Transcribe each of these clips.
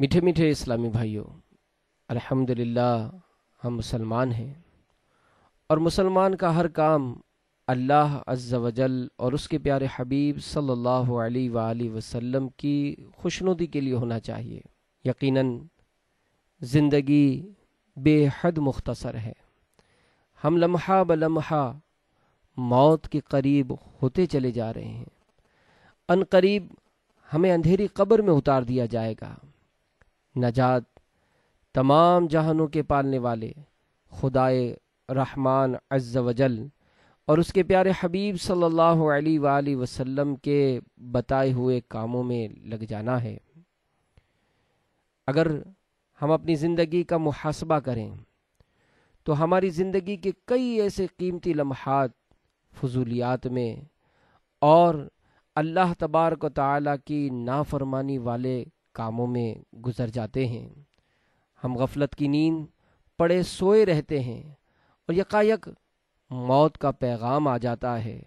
میٹھے میٹھے اسلامی بھائیوں، الحمدللہ ہم مسلمان ہیں، اور مسلمان کا ہر کام اللہ عز و جل اور اس کے پیارے حبیب صلی اللہ علیہ وآلہ وسلم کی خوشنودی کے لیے ہونا چاہیے۔ یقیناً زندگی بے حد مختصر ہے، ہم لمحہ بلمحہ موت کے قریب ہوتے چلے جا رہے ہیں۔ ان قریب ہمیں اندھیری قبر میں اتار دیا جائے گا۔ نجات تمام جہانوں کے پالنے والے خدائے رحمان عز و جل اور اس کے پیارے حبیب صلی اللہ علیہ وآلہ وسلم کے بتائے ہوئے کاموں میں لگ جانا ہے۔ اگر ہم اپنی زندگی کا محاسبہ کریں تو ہماری زندگی کے کئی ایسے قیمتی لمحات فضولیات میں اور اللہ تبارک و تعالیٰ کی نافرمانی والے کاموں میں گزر جاتے ہیں۔ ہم غفلت کی نیند پڑے سوئے رہتے ہیں اور یکایک موت کا پیغام آ جاتا ہے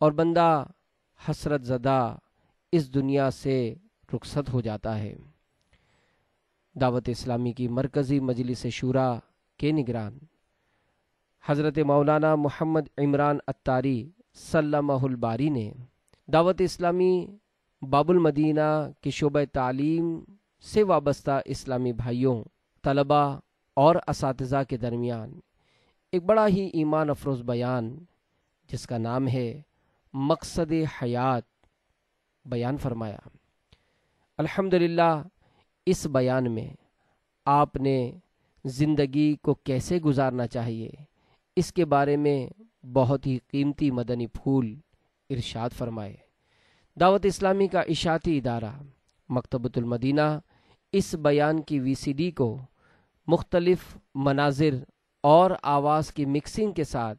اور بندہ حسرت زدہ اس دنیا سے رخصت ہو جاتا ہے۔ دعوت اسلامی کی مرکزی مجلس شورا کے نگران حضرت مولانا محمد عمران عطاری سلمہ الباری نے دعوت اسلامی باب المدینہ کی شعبہ تعلیم سے وابستہ اسلامی بھائیوں، طلباء اور اساتذہ کے درمیان ایک بڑا ہی ایمان افروز بیان جس کا نام ہے مقصد حیات بیان فرمایا۔ الحمدللہ اس بیان میں آپ نے زندگی کو کیسے گزارنا چاہیے اس کے بارے میں بہت ہی قیمتی مدنی پھول ارشاد فرمائے۔ دعوت اسلامی کا اشاعتی ادارہ مکتبۃ المدینہ اس بیان کی VCD کو مختلف مناظر اور آواز کی مکسنگ کے ساتھ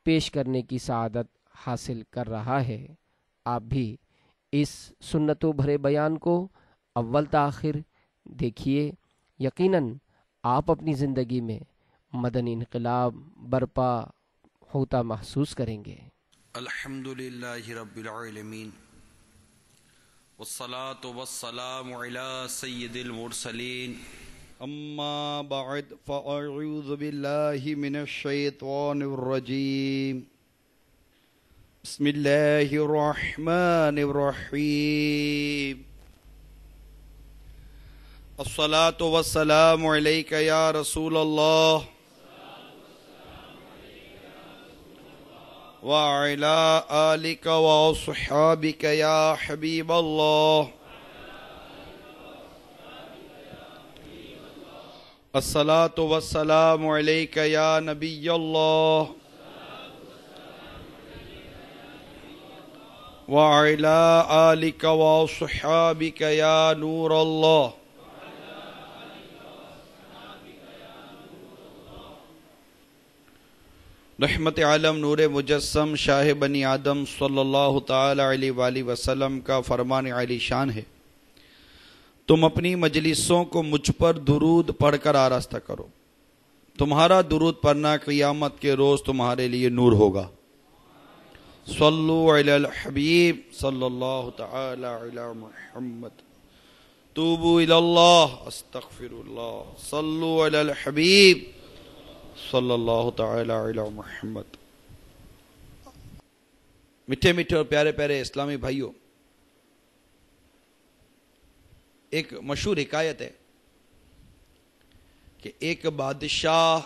پیش کرنے کی سعادت حاصل کر رہا ہے۔ آپ بھی اس سنتوں بھرے بیان کو اول تاخر دیکھیے، یقیناً آپ اپنی زندگی میں مدنی انقلاب برپا ہوتا محسوس کریں گے۔ الحمدللہ رب العالمین والصلاة والسلام علی سید المرسلین، اما بعد فاعوذ باللہ من الشیطان الرجیم، بسم اللہ الرحمن الرحیم، الصلاة والسلام علیک یا رسول اللہ وعلى آلك وأصحابك يا حبيب الله، الصلاة والسلام عليك يا نبي الله وعلى آلك وأصحابك يا نور الله۔ رحمت عالم نور مجسم شاہ بنی آدم صلی اللہ تعالی علیہ وآلہ وسلم کا فرمان عالی شان ہے، تم اپنی مجلسوں کو مجھ پر درود پڑھ کر آراستہ کرو، تمہارا درود پڑھنا قیامت کے روز تمہارے لیے نور ہوگا۔ صلو علی الحبیب صلی اللہ تعالی علی محمد، توبوا الی اللہ استغفر اللہ، صلو علی الحبیب صلی اللہ تعالی علی محمد۔ میٹھے میٹھے اور پیارے پیارے اسلامی بھائیوں، ایک مشہور حکایت ہے کہ ایک بادشاہ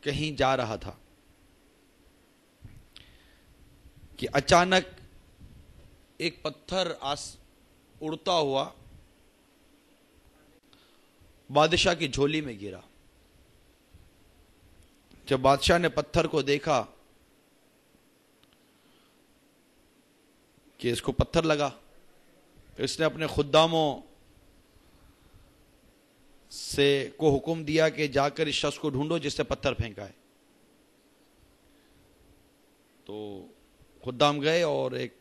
کہیں جا رہا تھا کہ اچانک ایک پتھر اڑتا ہوا بادشاہ کی جھولی میں گرا۔ جب بادشاہ نے پتھر کو دیکھا کہ اس کو پتھر لگا، اس نے اپنے خداموں کو حکم دیا کہ جا کر اس شخص کو ڈھونڈو جس سے پتھر پھینکا ہے۔ تو خدام گئے اور ایک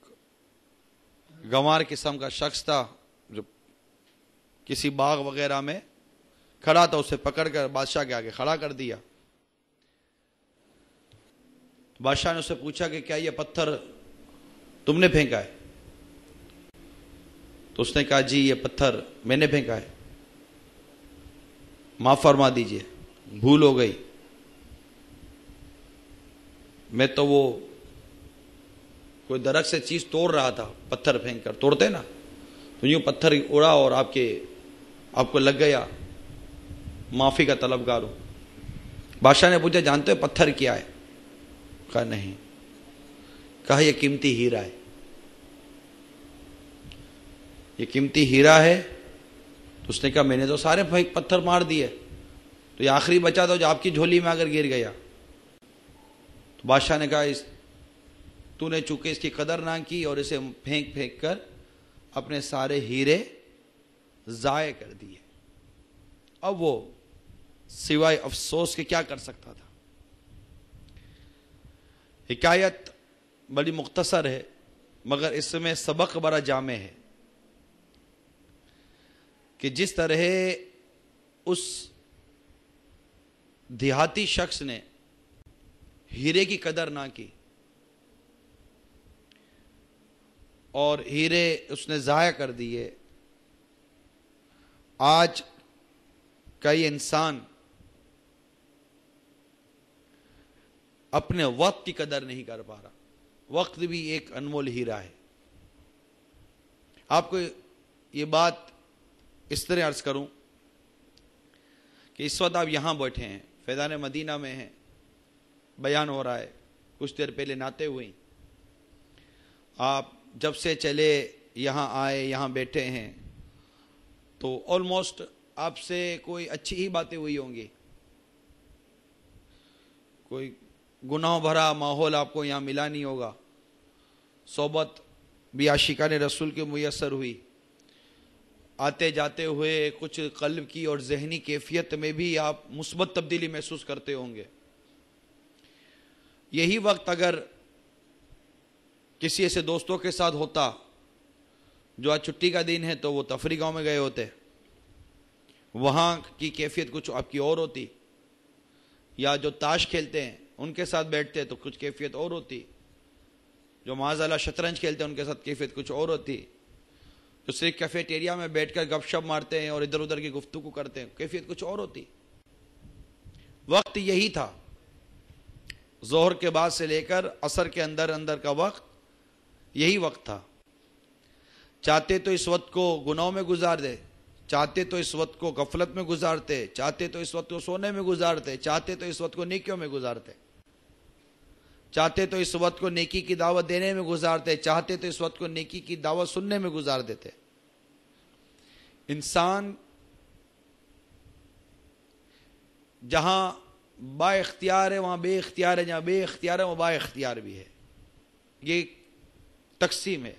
گنوار قسم کا شخص تھا جو کسی باغ وغیرہ میں کھڑا تھا، اسے پکڑ کر بادشاہ کے آگے کھڑا کر دیا۔ بادشاہ نے اسے پوچھا کہ کیا یہ پتھر تم نے پھینکا ہے؟ تو اس نے کہا جی یہ پتھر میں نے پھینکا ہے، معاف فرما دیجئے، بھول ہو گئی، میں تو وہ کوئی درخت سے چیز توڑ رہا تھا، پتھر پھینک کر توڑتے نا، تو یوں پتھر اڑا اور آپ کو لگ گیا، معافی کا طلبگار ہوں۔ بادشاہ نے پوچھا جانتے ہو پتھر کیا ہے؟ کہا نہیں۔ کہا یہ قیمتی ہیرا ہے، یہ قیمتی ہیرا ہے۔ تو اس نے کہا میں نے تو سارے پتھر مار دیے، تو یہ آخری بچا تھا جو آپ کی جھولی میں اگر گر گیا۔ تو بادشاہ نے کہا تو نے چونکہ اس کی قدر نہ کی اور اسے پھینک پھینک کر اپنے سارے ہیرے ضائع کر دیے۔ اب وہ سوائے افسوس کے کیا کر سکتا تھا؟ حکایت بڑی مختصر ہے مگر اس میں سبق بڑا جامع ہے کہ جس طرح اس دیہاتی شخص نے ہیرے کی قدر نہ کی اور ہیرے اس نے ضائع کر دیے، آج کئی انسان اپنے وقت کی قدر نہیں کر پا رہا۔ وقت بھی ایک انمول ہیرا ہے۔ آپ کو یہ بات اس طرح عرض کروں کہ اس وقت آپ یہاں بیٹھے ہیں، فیضان مدینہ میں ہیں، بیان ہو رہا ہے، کچھ دیر پہلے نعتیں ہوئیں، آپ جب سے چلے یہاں آئے، یہاں بیٹھے ہیں، تو آلموسٹ آپ سے کوئی اچھی ہی باتیں ہوئی ہوں گی، کوئی گناہ بھرا ماحول آپ کو یہاں ملا نہیں ہوگا، صحبت بھی عاشقان رسول کی میسر ہوئی، آتے جاتے ہوئے کچھ قلب کی اور ذہنی کیفیت میں بھی آپ مثبت تبدیلی محسوس کرتے ہوں گے۔ یہی وقت اگر کسی ایسے دوستوں کے ساتھ ہوتا جو آج چھٹی کا دن ہے تو وہ تفریح گاؤں میں گئے ہوتے، وہاں کی کیفیت کچھ آپ کی اور ہوتی، یا جو تاش کھیلتے ہیں ان کے ساتھ بیٹھتے تو کچھ کیفیت اور ہوتی، جو معاذ اللہ شطرنج کھیلتے ہیں ان کے ساتھ کیفیت کچھ اور ہوتی، جو صرف کیفیٹیریا میں بیٹھ کر گپ شپ مارتے ہیں اور ادھر ادھر کی گفتگو کرتے ہیں کیفیت کچھ اور ہوتی۔ وقت یہی تھا، ظہر کے بعد سے لے کر عصر کے اندر کا وقت یہی وقت تھا۔ چاہتے تو اس وقت کو گناہوں میں گزار دے، چاہتے تو اس وقت کو غفلت میں گزارتے، چاہتے تو اس وقت کو سونے میں گزارتے، چاہتے تو اس وقت کو نیکیوں میں گزارتے، چاہتے تو اس وقت کو نیکی کی دعوت دینے میں گزارتے، چاہتے تو اس وقت کو نیکی کی دعوت سننے میں گزار دیتے۔ انسان جہاں با اختیار ہے وہاں بے اختیار ہے، جہاں بے اختیار ہے وہاں با اختیار بھی ہے، یہ تقسیم ہے۔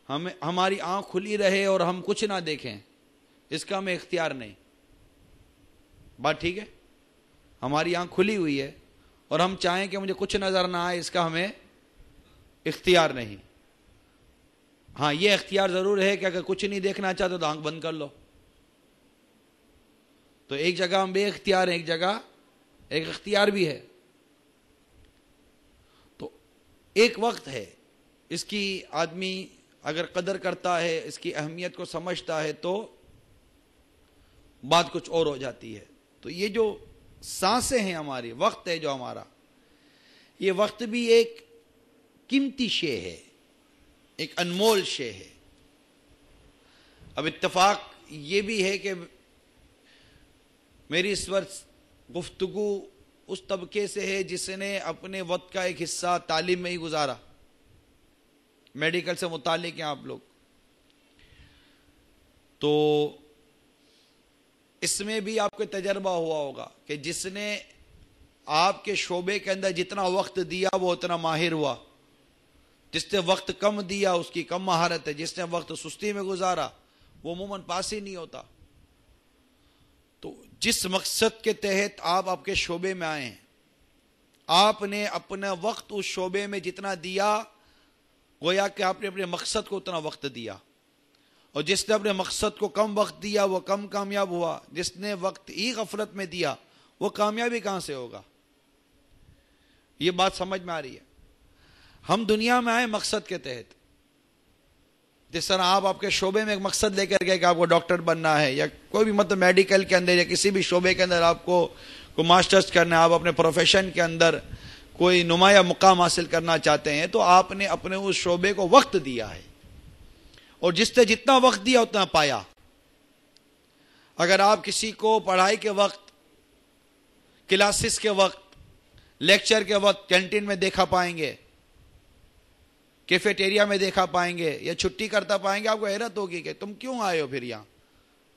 ہماری آنکھ کھلی رہے اور ہم کچھ نہ دیکھیں اس کا ہمیں اختیار نہیں، بات ٹھیک ہے؟ ہماری آنکھ کھلی ہوئی ہے اور ہم چاہیں کہ مجھے کچھ نظر نہ آئے، اس کا ہمیں اختیار نہیں۔ ہاں یہ اختیار ضرور ہے کہ اگر کچھ نہیں دیکھنا چاہتے تو آنکھ بند کر لو۔ تو ایک جگہ ہم بے اختیار ہیں، ایک جگہ ایک اختیار بھی ہے۔ تو ایک وقت ہے، اس کی آدمی اگر قدر کرتا ہے، اس کی اہمیت کو سمجھتا ہے تو بات کچھ اور ہو جاتی ہے۔ تو یہ جو سانسیں ہیں ہماری، وقت ہے جو ہمارا، یہ وقت بھی ایک قیمتی شے ہے، ایک انمول شے ہے۔ اب اتفاق یہ بھی ہے کہ میری اس وقت گفتگو اس طبقے سے ہے جس نے اپنے وقت کا ایک حصہ تعلیم میں ہی گزارا، میڈیکل سے متعلق ہیں آپ لوگ، تو اس میں بھی آپ کو تجربہ ہوا ہوگا کہ جس نے آپ کے شعبے کے اندر جتنا وقت دیا وہ اتنا ماہر ہوا، جس نے وقت کم دیا اس کی کم مہارت ہے، جس نے وقت سستی میں گزارا وہ عموماً پاس ہی نہیں ہوتا۔ تو جس مقصد کے تحت آپ کے شعبے میں آئے ہیں، آپ نے اپنا وقت اس شعبے میں جتنا دیا گویا کہ آپ نے اپنے مقصد کو اتنا وقت دیا، اور جس نے اپنے مقصد کو کم وقت دیا وہ کم کامیاب ہوا، جس نے وقت ہی غفلت میں دیا وہ کامیابی کہاں سے ہوگا؟ یہ بات سمجھ میں آ رہی ہے؟ ہم دنیا میں آئے مقصد کے تحت. جس طرح آپ کے شعبے میں ایک مقصد لے کر گئے کہ آپ کو ڈاکٹر بننا ہے، یا کوئی بھی مطلب میڈیکل کے اندر یا کسی بھی شعبے کے اندر آپ کو ماسٹرز کرنا ہے، آپ اپنے پروفیشن کے اندر کوئی نمایاں مقام حاصل کرنا چاہتے ہیں، تو آپ نے اپنے اس شعبے کو وقت دیا ہے، اور جس نے جتنا وقت دیا اتنا پایا. اگر آپ کسی کو پڑھائی کے وقت، کلاسز کے وقت، لیکچر کے وقت کینٹین میں دیکھا پائیں گے، کیفیٹیریا میں دیکھا پائیں گے، یا چھٹی کرتا پائیں گے، آپ کو حیرت ہوگی کہ تم کیوں آئے ہو پھر یہاں؟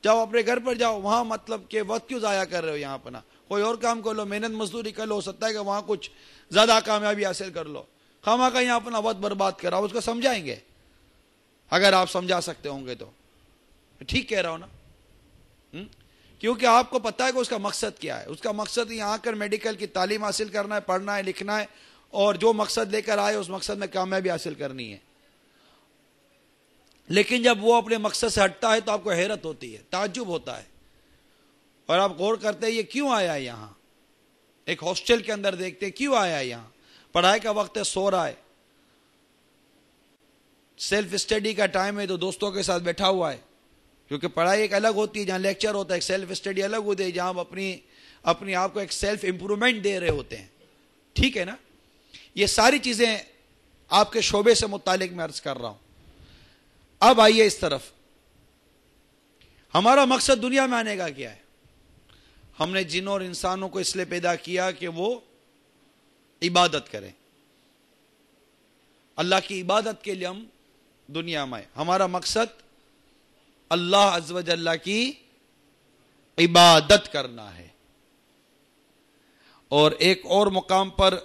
جاؤ اپنے گھر پر جاؤ، وہاں مطلب کہ وقت کیوں ضائع کر رہے ہو؟ یہاں اپنا کوئی اور کام کر لو، محنت مزدوری کر لو، ہو سکتا ہے کہ وہاں کچھ زیادہ کامیابی حاصل کر لو. خواہ کا یہاں اپنا وقت برباد کرا، اس کو سمجھائیں گے اگر آپ سمجھا سکتے ہوں گے تو. ٹھیک کہہ رہا ہوں نا؟ کیونکہ آپ کو پتا ہے کہ اس کا مقصد کیا ہے. اس کا مقصد یہاں آ کر میڈیکل کی تعلیم حاصل کرنا ہے، پڑھنا ہے، لکھنا ہے، اور جو مقصد لے کر آئے اس مقصد میں کامیابی حاصل کرنی ہے. لیکن جب وہ اپنے مقصد سے ہٹتا ہے تو آپ کو حیرت ہوتی ہے، تعجب ہوتا ہے، اور آپ غور کرتے ہیں یہ کیوں آیا ہے یہاں. ایک ہاسٹل کے اندر دیکھتے ہیں کیوں آیا ہے یہاں. پڑھائی کا وقت ہے، سو رہا ہے. سیلف اسٹڈی کا ٹائم ہے تو دوستوں کے ساتھ بیٹھا ہوا ہے، کیونکہ پڑھائی ایک الگ ہوتی ہے جہاں لیکچر ہوتا ہے، ایک سیلف اسٹڈی الگ ہوتی ہے جہاں ہم اپنی آپ کو ایک سیلف امپرومنٹ دے رہے ہوتے ہیں. ٹھیک ہے نا؟ یہ ساری چیزیں آپ کے شعبے سے متعلق میں عرض کر رہا ہوں. اب آئیے اس طرف، ہمارا مقصد دنیا میں آنے کا کیا ہے؟ ہم نے جنوں اور انسانوں کو اس لیے پیدا کیا کہ وہ عبادت کریں. اللہ کی عبادت کے لیے ہم دنیا میں آئے. ہمارا مقصد اللہ عز و جل کی عبادت کرنا ہے. اور ایک اور مقام پر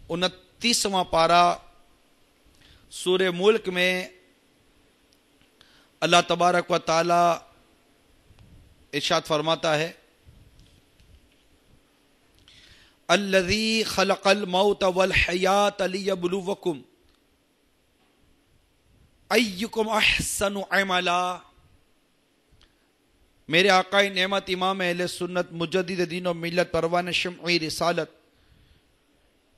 29واں پارہ سورہ ملک میں اللہ تبارک و تعالی ارشاد فرماتا ہے، الذی خلق الموت والحیات لیبلوکم ایکم احسن عملا. میرے آقا نعمت امام اہل سنت مجدد دین و ملت پروان شمعی رسالت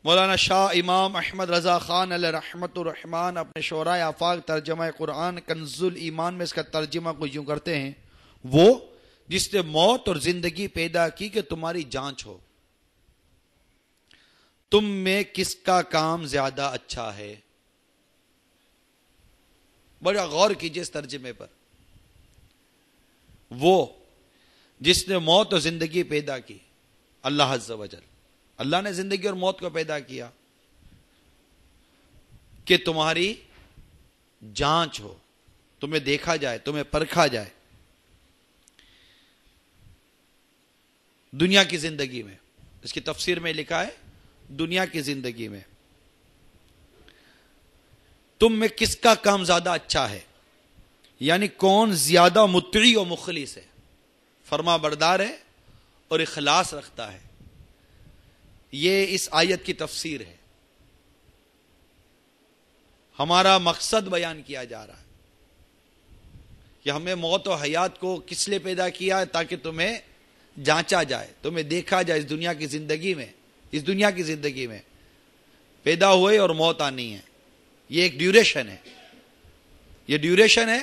مولانا شاہ امام احمد رضا خان علیہ رحمت الرحمان اپنے شعراء آفاق ترجمہ قرآن کنز الایمان میں اس کا ترجمہ کو یوں کرتے ہیں، وہ جس نے موت اور زندگی پیدا کی کہ تمہاری جانچ ہو، تم میں کس کا کام زیادہ اچھا ہے. بڑا غور کیجئے اس ترجمے پر. وہ جس نے موت اور زندگی پیدا کی، اللہ عز و جل، اللہ نے زندگی اور موت کو پیدا کیا کہ تمہاری جانچ ہو، تمہیں دیکھا جائے، تمہیں پرکھا جائے. دنیا کی زندگی میں، اس کی تفسیر میں لکھا ہے دنیا کی زندگی میں تم میں کس کا کام زیادہ اچھا ہے، یعنی کون زیادہ مطیع و مخلص ہے، فرما بردار ہے اور اخلاص رکھتا ہے. یہ اس آیت کی تفسیر ہے. ہمارا مقصد بیان کیا جا رہا ہے کہ ہمیں موت و حیات کو کس لیے پیدا کیا ہے، تاکہ تمہیں جانچا جائے، تمہیں دیکھا جائے. اس دنیا کی زندگی میں پیدا ہوئے اور موت آنی ہے. یہ ایک ڈیوریشن ہے، یہ ڈیوریشن ہے.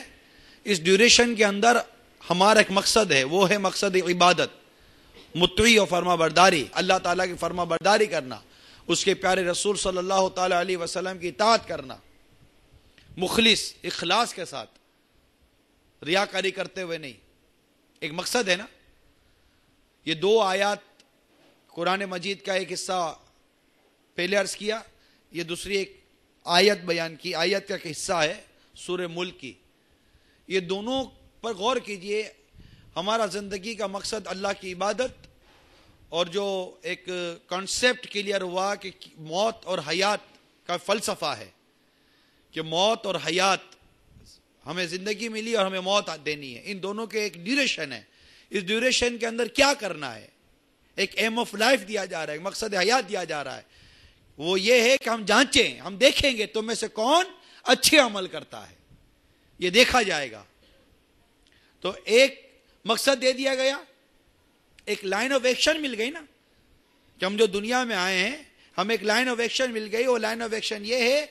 اس ڈیوریشن کے اندر ہمارا ایک مقصد ہے، وہ ہے مقصد عبادت، مطیع و فرما برداری، اللہ تعالیٰ کی فرما برداری کرنا، اس کے پیارے رسول صلی اللہ تعالی علیہ وسلم کی اطاعت کرنا، مخلص اخلاص کے ساتھ، ریاکاری کرتے ہوئے نہیں. ایک مقصد ہے نا. یہ دو آیات قرآن مجید کا ایک حصہ پہلے عرض کیا، یہ دوسری ایک آیت بیان کی، آیت کا ایک حصہ ہے سورہ ملک کی. یہ دونوں پر غور کیجئے. ہمارا زندگی کا مقصد اللہ کی عبادت، اور جو ایک کانسیپٹ کلیئر ہوا کہ موت اور حیات کا فلسفہ ہے کہ موت اور حیات، ہمیں زندگی ملی اور ہمیں موت دینی ہے. ان دونوں کے ایک ڈیوریشن ہے. اس ڈیوریشن کے اندر کیا کرنا ہے، ایک ایم آف لائف دیا جا رہا ہے، ایک مقصد حیات دیا جا رہا ہے. وہ یہ ہے کہ ہم جانچیں، ہم دیکھیں گے تم میں سے کون اچھے عمل کرتا ہے، یہ دیکھا جائے گا. تو ایک مقصد دے دیا گیا، ایک لائن آف ایکشن مل گئی نا، کہ ہم جو دنیا میں آئے ہیں ہمیں ایک لائن آف ایکشن مل گئی. وہ لائن آف ایکشن یہ ہے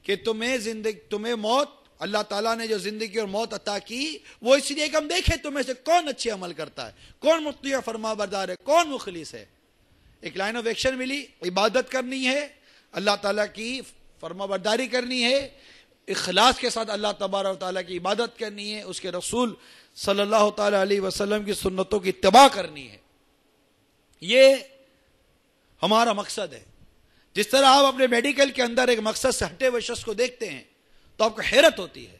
کہ تمہیں موت، اللہ تعالیٰ نے جو زندگی اور موت عطا کی وہ اس لیے کہ ہم دیکھیں تمہیں سے کون اچھے عمل کرتا ہے، کون مطیع فرما بردار ہے، کون مخلص ہے. ایک لائن آف ایکشن ملی، عبادت کرنی ہے، اللہ تعالیٰ کی فرما برداری کرنی ہے، اخلاص کے ساتھ اللہ تبارک و تعالیٰ کی عبادت کرنی ہے، اس کے رسول صلی اللہ تعالیٰ علیہ وسلم کی سنتوں کی اتباع کرنی ہے. یہ ہمارا مقصد ہے. جس طرح آپ اپنے میڈیکل کے اندر ایک مقصد سے ہٹے ہوئے شخص کو دیکھتے ہیں تو آپ کو حیرت ہوتی ہے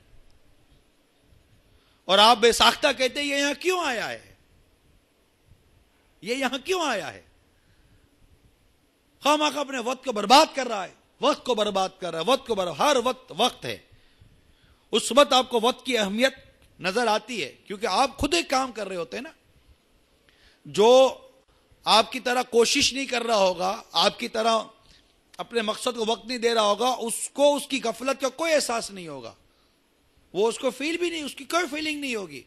اور آپ بے ساختہ کہتے ہیں یہ یہاں کیوں آیا ہے، یہ یہاں کیوں آیا ہے. خواہ اپنے وقت کو برباد کر رہا ہے، وقت کو برباد کر رہا ہے، وقت کو ہر وقت ہے. اس وقت آپ کو وقت کی اہمیت نظر آتی ہے کیونکہ آپ خود ایک کام کر رہے ہوتے ہیں نا. جو آپ کی طرح کوشش نہیں کر رہا ہوگا، آپ کی طرح اپنے مقصد کو وقت نہیں دے رہا ہوگا، اس کو اس کی غفلت کا کوئی احساس نہیں ہوگا. وہ اس کو فیل بھی نہیں، اس کی کوئی فیلنگ نہیں ہوگی.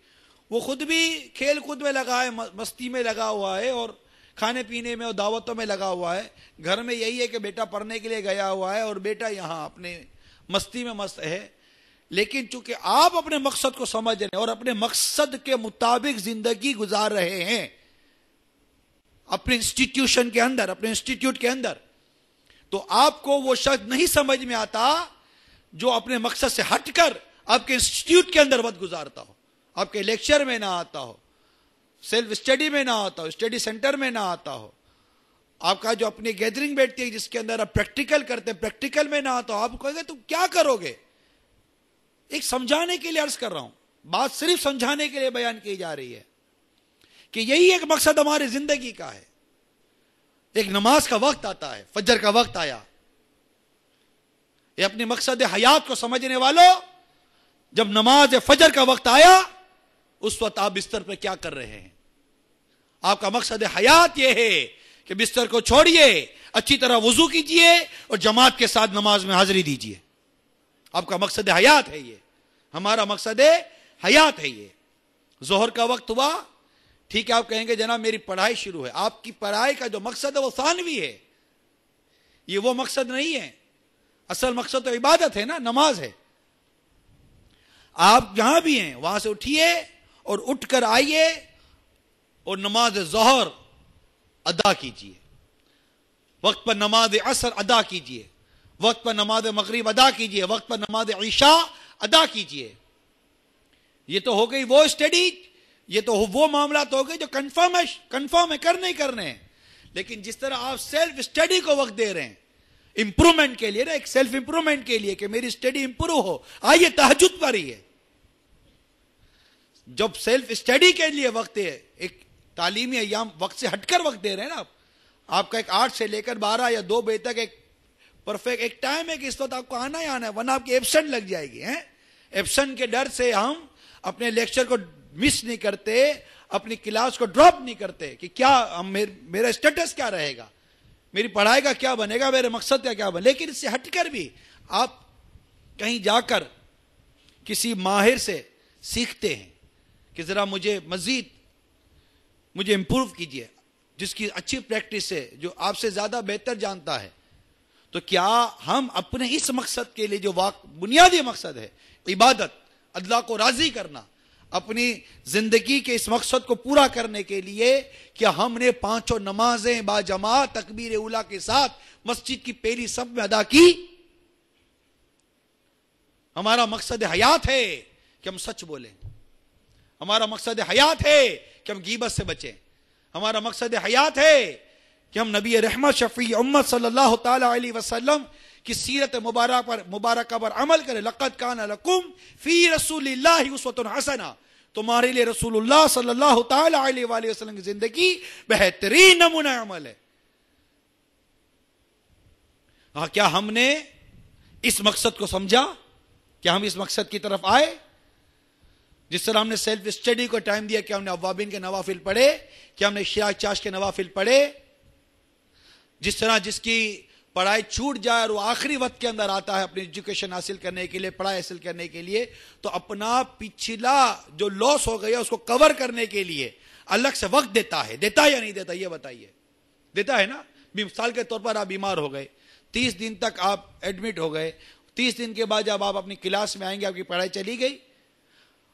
وہ خود بھی کھیل کود میں لگا ہے، مستی میں لگا ہوا ہے اور کھانے پینے میں اور دعوتوں میں لگا ہوا ہے. گھر میں یہی ہے کہ بیٹا پڑھنے کے لیے گیا ہوا ہے اور بیٹا یہاں اپنے مستی میں مست ہے. لیکن چونکہ آپ اپنے مقصد کو سمجھ رہے ہیں اور اپنے مقصد کے مطابق زندگی گزار رہے ہیں اپنے انسٹیٹیوشن کے اندر، اپنے انسٹیٹیوٹ کے اندر، تو آپ کو وہ شخص نہیں سمجھ میں آتا جو اپنے مقصد سے ہٹ کر آپ کے انسٹیٹیوٹ کے اندر وقت گزارتا ہو، آپ کے لیکچر میں نہ آتا ہو، سیلف اسٹڈی میں نہ آتا ہو، اسٹڈی سینٹر میں نہ آتا ہو، آپ کا جو اپنی گیدرنگ بیٹھتی ہے جس کے اندر آپ پریکٹیکل کرتے ہیں پریکٹیکل میں نہ آتا ہو. آپ کہیں گے تم کیا کرو گے؟ ایک سمجھانے کے لیے عرض کر رہا ہوں، بات صرف سمجھانے کے لیے بیان کی جا رہی ہے کہ یہی ایک مقصد ہماری زندگی کا ہے. ایک نماز کا وقت آتا ہے، فجر کا وقت آیا. یہ اپنے مقصد حیات کو سمجھنے والوں، جب نماز فجر کا وقت آیا اس وقت آپ بستر پہ کیا کر رہے ہیں؟ آپ کا مقصد حیات یہ ہے کہ بستر کو چھوڑیے، اچھی طرح وضو کیجئے اور جماعت کے ساتھ نماز میں حاضری دیجئے. آپ کا مقصد حیات ہے یہ، ہمارا مقصد حیات ہے یہ. ظہر کا وقت ہوا، ٹھیک ہے، آپ کہیں گے جناب میری پڑھائی شروع ہے. آپ کی پڑھائی کا جو مقصد ہے وہ ثانوی ہے، یہ وہ مقصد نہیں ہے. اصل مقصد تو عبادت ہے نا، نماز ہے. آپ جہاں بھی ہیں وہاں سے اٹھیے اور اٹھ کر آئیے اور نماز ظہر ادا کیجئے، وقت پر نماز عصر ادا کیجئے، وقت پر نماز مغرب ادا کیجئے، وقت پر نماز عشاء ادا کیجئے. یہ تو ہو گئی وہ اسٹڈی، یہ تو وہ معاملات ہو گئے جو کنفرم ہے، کرنے ہیں. لیکن جس طرح آپ سیلف اسٹڈی کو وقت دے رہے ہیں امپرومنٹ کے لیے نا، ایک سیلف امپرومنٹ کے لیے کہ میری اسٹڈی امپروو ہو، آئیے تہجد پڑھیے. جب سیلف اسٹڈی کے لیے وقت ہے، ایک تعلیمی ایام وقت سے ہٹ کر وقت دے رہے ہیں نا آپ کا ایک 8 سے لے کر 12 یا 2 بجے تک ایک پرفیکٹ ایک ٹائم ہے کہ اس وقت آپ کو آنا ہی آنا ہے، ورنہ آپ کی ایبسنٹ لگ جائے گی. ایبسنٹ کے ڈر سے ہم اپنے لیکچر کو مس نہیں کرتے، اپنی کلاس کو ڈراپ نہیں کرتے کہ کیا میرا اسٹیٹس کیا رہے گا، میری پڑھائی کا کیا بنے گا، میرے مقصد کا کیا بنے. لیکن اس سے ہٹ کر بھی آپ کہیں جا کر کسی ماہر سے سیکھتے ہیں کہ ذرا مجھے امپروو کیجئے، جس کی اچھی پریکٹس ہے، جو آپ سے زیادہ بہتر جانتا ہے. تو کیا ہم اپنے اس مقصد کے لیے جو بنیادی مقصد ہے عبادت، اللہ کو راضی کرنا، اپنی زندگی کے اس مقصد کو پورا کرنے کے لیے کیا ہم نے 5 نمازیں با جماعت تکبیر اولیٰ کے ساتھ مسجد کی پہلی صف میں ادا کی؟ ہمارا مقصد حیات ہے کہ ہم سچ بولیں، ہمارا مقصد حیات ہے کہ ہم غیبت سے بچیں، ہمارا مقصد حیات ہے کہ ہم نبی رحمت شفیع امت صلی اللہ تعالی علیہ وسلم کی سیرت مبارکہ پر عمل کریں. لقد کان لکم فی رسول اللہ اسوۃ حسنہ، تمہارے لیے رسول اللہ صلی اللہ تعالی علیہ وآلہ وسلم کی زندگی بہترین نمونہ عمل ہے. کیا ہم نے اس مقصد کو سمجھا؟ کیا ہم اس مقصد کی طرف آئے؟ جس طرح ہم نے سیلف اسٹڈی کو ٹائم دیا، کیا ہم نے اوابین کے نوافل پڑھے، کیا ہم نے شراء چاش کے نوافل پڑھے؟ جس طرح جس کی پڑھائی چھوٹ جائے اور وہ آخری وقت کے اندر آتا ہے اپنی ایجوکیشن حاصل کرنے کے لیے، پڑھائی حاصل کرنے کے لیے، تو اپنا پچھلا جو لاس ہو گیا اس کو کور کرنے کے لیے الگ سے وقت دیتا ہے یا نہیں دیتا؟ یہ بتائیے. دیتا ہے نا؟ مثال کے طور پر آپ بیمار ہو گئے، 30 دن تک آپ ایڈمٹ ہو گئے، 30 دن کے بعد جب آپ اپنی کلاس میں آئیں گے، آپ کی پڑھائی چلی گئی،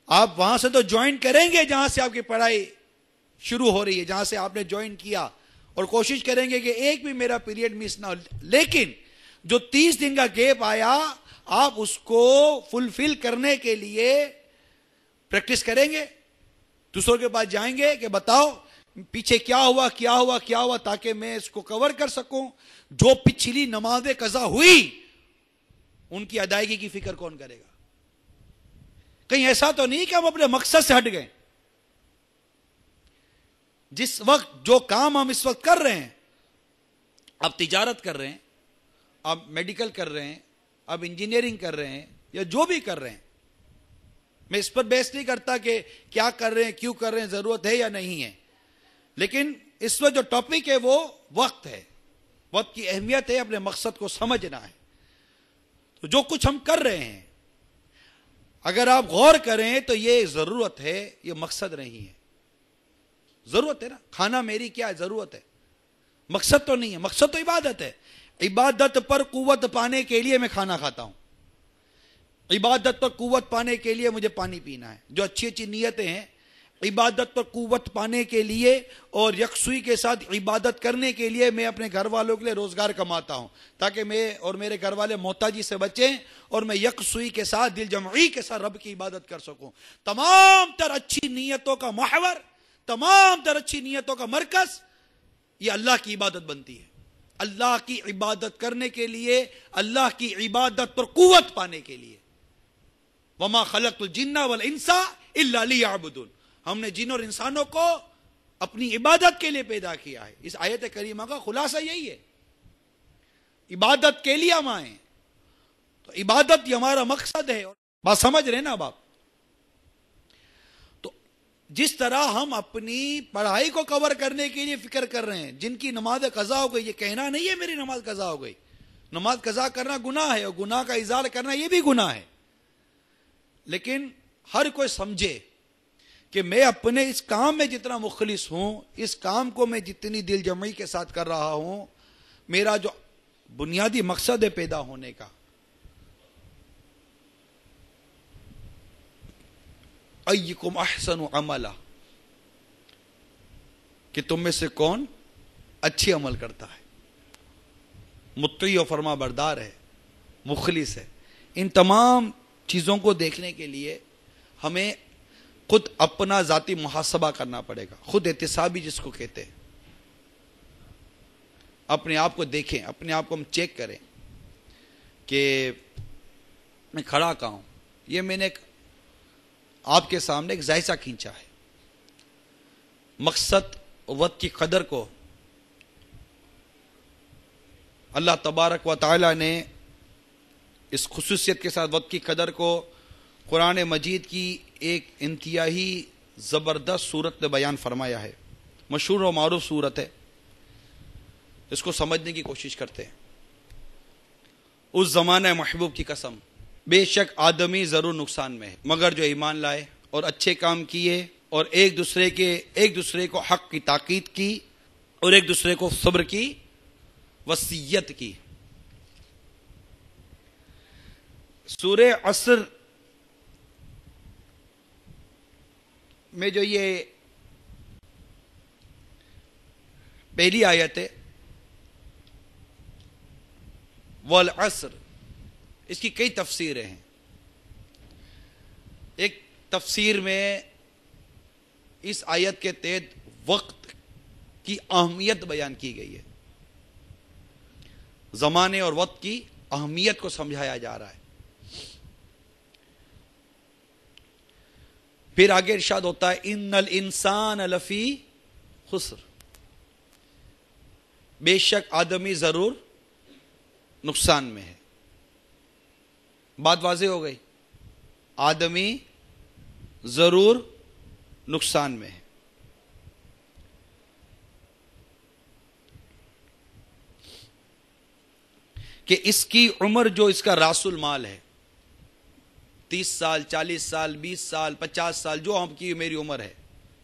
آپ وہاں سے تو جوائن کریں گے جہاں سے آپ کی پڑھائی شروع ہو رہی ہے، جہاں سے آپ نے جوائن کیا، اور کوشش کریں گے کہ ایک بھی میرا پیریڈ مس نہ ہو، لیکن جو 30 دن کا گیپ آیا آپ اس کو فلفل کرنے کے لیے پریکٹس کریں گے، دوسروں کے پاس جائیں گے کہ بتاؤ پیچھے کیا ہوا تاکہ میں اس کو کور کر سکوں، جو پچھلی نمازیں قضا ہوئی ان کی ادائیگی کی فکر کون کرے گا؟ کہیں ایسا تو نہیں کہ ہم اپنے مقصد سے ہٹ گئے؟ جس وقت جو کام ہم اس وقت کر رہے ہیں، اب تجارت کر رہے ہیں، اب میڈیکل کر رہے ہیں، اب انجینئرنگ کر رہے ہیں، یا جو بھی کر رہے ہیں، میں اس پر بحث نہیں کرتا کہ کیا کر رہے ہیں، کیوں کر رہے ہیں، ضرورت ہے یا نہیں ہے، لیکن اس وقت جو ٹاپک ہے وہ وقت ہے، وقت کی اہمیت ہے، اپنے مقصد کو سمجھنا ہے۔ تو جو کچھ ہم کر رہے ہیں اگر آپ غور کریں تو یہ ضرورت ہے، یہ مقصد نہیں ہے۔ ضرورت ہے نا، کھانا میری کیا ہے؟ ضرورت ہے، مقصد تو نہیں ہے۔ مقصد تو عبادت ہے، عبادت پر قوت پانے کے لیے میں کھانا کھاتا ہوں، عبادت پر قوت پانے کے لیے مجھے پانی پینا ہے، جو اچھی اچھی نیتیں ہیں، عبادت پر قوت پانے کے لیے اور یکسوئی کے ساتھ عبادت کرنے کے لیے میں اپنے گھر والوں کے لیے روزگار کماتا ہوں تاکہ میں اور میرے گھر والے محتاجی سے بچیں اور میں یکسوئی کے ساتھ دل جمعی کے ساتھ رب کی عبادت کر سکوں۔ تمام تر اچھی نیتوں کا محور، تمام تر اچھی نیتوں کا مرکز یہ اللہ کی عبادت بنتی ہے۔ اللہ کی عبادت کرنے کے لیے، اللہ کی عبادت پر قوت پانے کے لیے، وما خلقت الجن والانس الا لیعبدون، ہم نے جن اور انسانوں کو اپنی عبادت کے لیے پیدا کیا ہے۔ اس آیت کریمہ کا خلاصہ یہی ہے، عبادت کے لیے ہم آئے، تو عبادت یہ ہمارا مقصد ہے۔ بات سمجھ رہے ہیں نا اب آپ؟ تو جس طرح ہم اپنی پڑھائی کو کور کرنے کے لیے فکر کر رہے ہیں، جن کی نماز قضا ہو گئی، یہ کہنا نہیں ہے میری نماز قضا ہو گئی، نماز قضا کرنا گناہ ہے اور گناہ کا اظہار کرنا یہ بھی گناہ ہے، لیکن ہر کوئی سمجھے کہ میں اپنے اس کام میں جتنا مخلص ہوں، اس کام کو میں جتنی دل جمعی کے ساتھ کر رہا ہوں، میرا جو بنیادی مقصد ہے پیدا ہونے کا، ایکم احسن عملا، کہ تم میں سے کون اچھی عمل کرتا ہے، مطیع و فرما بردار ہے، مخلص ہے۔ ان تمام چیزوں کو دیکھنے کے لیے ہمیں خود اپنا ذاتی محاسبہ کرنا پڑے گا، خود احتسابی جس کو کہتے ہیں۔ اپنے آپ کو دیکھیں، اپنے آپ کو ہم چیک کریں کہ میں کھڑا کہاں ہوں۔ یہ میں نے آپ کے سامنے ایک جائزہ کھینچا ہے، مقصد وقت کی قدر کو اللہ تبارک و تعالی نے اس خصوصیت کے ساتھ وقت کی قدر کو قرآن مجید کی ایک انتہائی زبردست صورت میں بیان فرمایا ہے، مشہور و معروف صورت ہے، اس کو سمجھنے کی کوشش کرتے ہیں۔ اس زمانہ محبوب کی قسم، بے شک آدمی ضرور نقصان میں ہے مگر جو ایمان لائے اور اچھے کام کیے اور ایک دوسرے کو حق کی تاکید کی اور ایک دوسرے کو صبر کی وصیت کی۔ سورہ عصر میں جو یہ پہلی آیت ہے والعصر، اس کی کئی تفسیریں ہیں۔ ایک تفسیر میں اس آیت کے تحت وقت کی اہمیت بیان کی گئی ہے، زمانے اور وقت کی اہمیت کو سمجھایا جا رہا ہے۔ پھر آگے ارشاد ہوتا ہے ان الانسان لفی خسر، بے شک آدمی ضرور نقصان میں ہے۔ بات واضح ہو گئی، آدمی ضرور نقصان میں ہے۔ کہ اس کی عمر جو اس کا راس المال ہے، 30 سال 40 سال 20 سال 50 سال جو ہم کی میری عمر ہے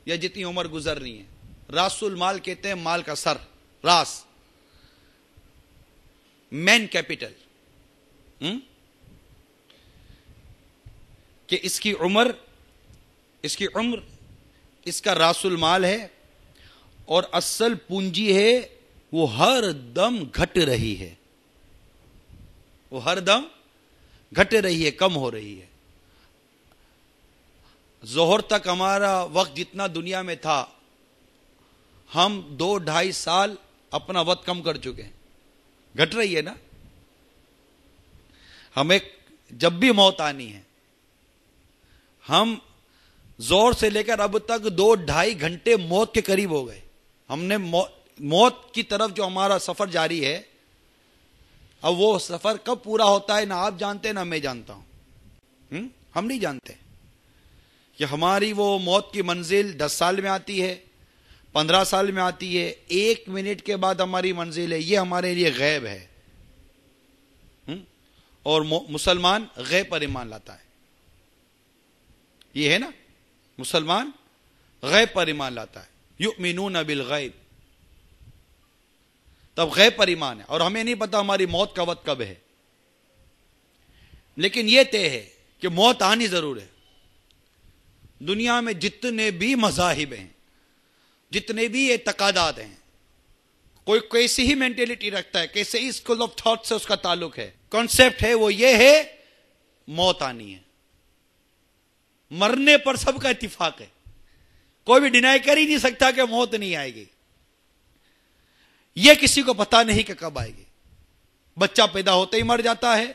یا جتنی عمر گزر رہی ہے، راس المال کہتے ہیں مال کا سر، راس، مین کیپٹل، کہ اس کی عمر اس کا راس المال ہے اور اصل پونجی ہے، وہ ہر دم گھٹ رہی ہے، کم ہو رہی ہے۔ ظہر تک ہمارا وقت جتنا دنیا میں تھا، ہم 2-2.5 سال اپنا وقت کم کر چکے ہیں، گھٹ رہی ہے نا۔ ہمیں جب بھی موت آنی ہے، ہم زور سے لے کر اب تک 2-2.5 گھنٹے موت کے قریب ہو گئے۔ ہم نے موت کی طرف جو ہمارا سفر جاری ہے، اب وہ سفر کب پورا ہوتا ہے نہ آپ جانتے نہ میں جانتا ہوں۔ ہم نہیں جانتے کہ ہماری وہ موت کی منزل 10 سال میں آتی ہے، 15 سال میں آتی ہے، 1 منٹ کے بعد ہماری منزل ہے، یہ ہمارے لیے غیب ہے۔ اور مسلمان غیب پر ایمان لاتا ہے، یہ ہے نا، مسلمان غیب پر ایمان لاتا ہے، یؤمنون بالغیب، تب غیب پر ایمان ہے۔ اور ہمیں نہیں پتا ہماری موت کا وقت کب ہے، لیکن یہ طے ہے کہ موت آنی ضرور ہے۔ دنیا میں جتنے بھی مذاہب ہیں، جتنے بھی اعتقادات ہیں، کوئی کیسی ہی مینٹلٹی رکھتا ہے، کیسے ہی اسکول آف تھاٹ سے اس کا تعلق ہے، کانسیپٹ ہے، وہ یہ ہے موت آنی ہے۔ مرنے پر سب کا اتفاق ہے، کوئی بھی ڈینائی کر ہی نہیں سکتا کہ موت نہیں آئے گی۔ یہ کسی کو پتا نہیں کہ کب آئے گی۔ بچہ پیدا ہوتے ہی مر جاتا ہے،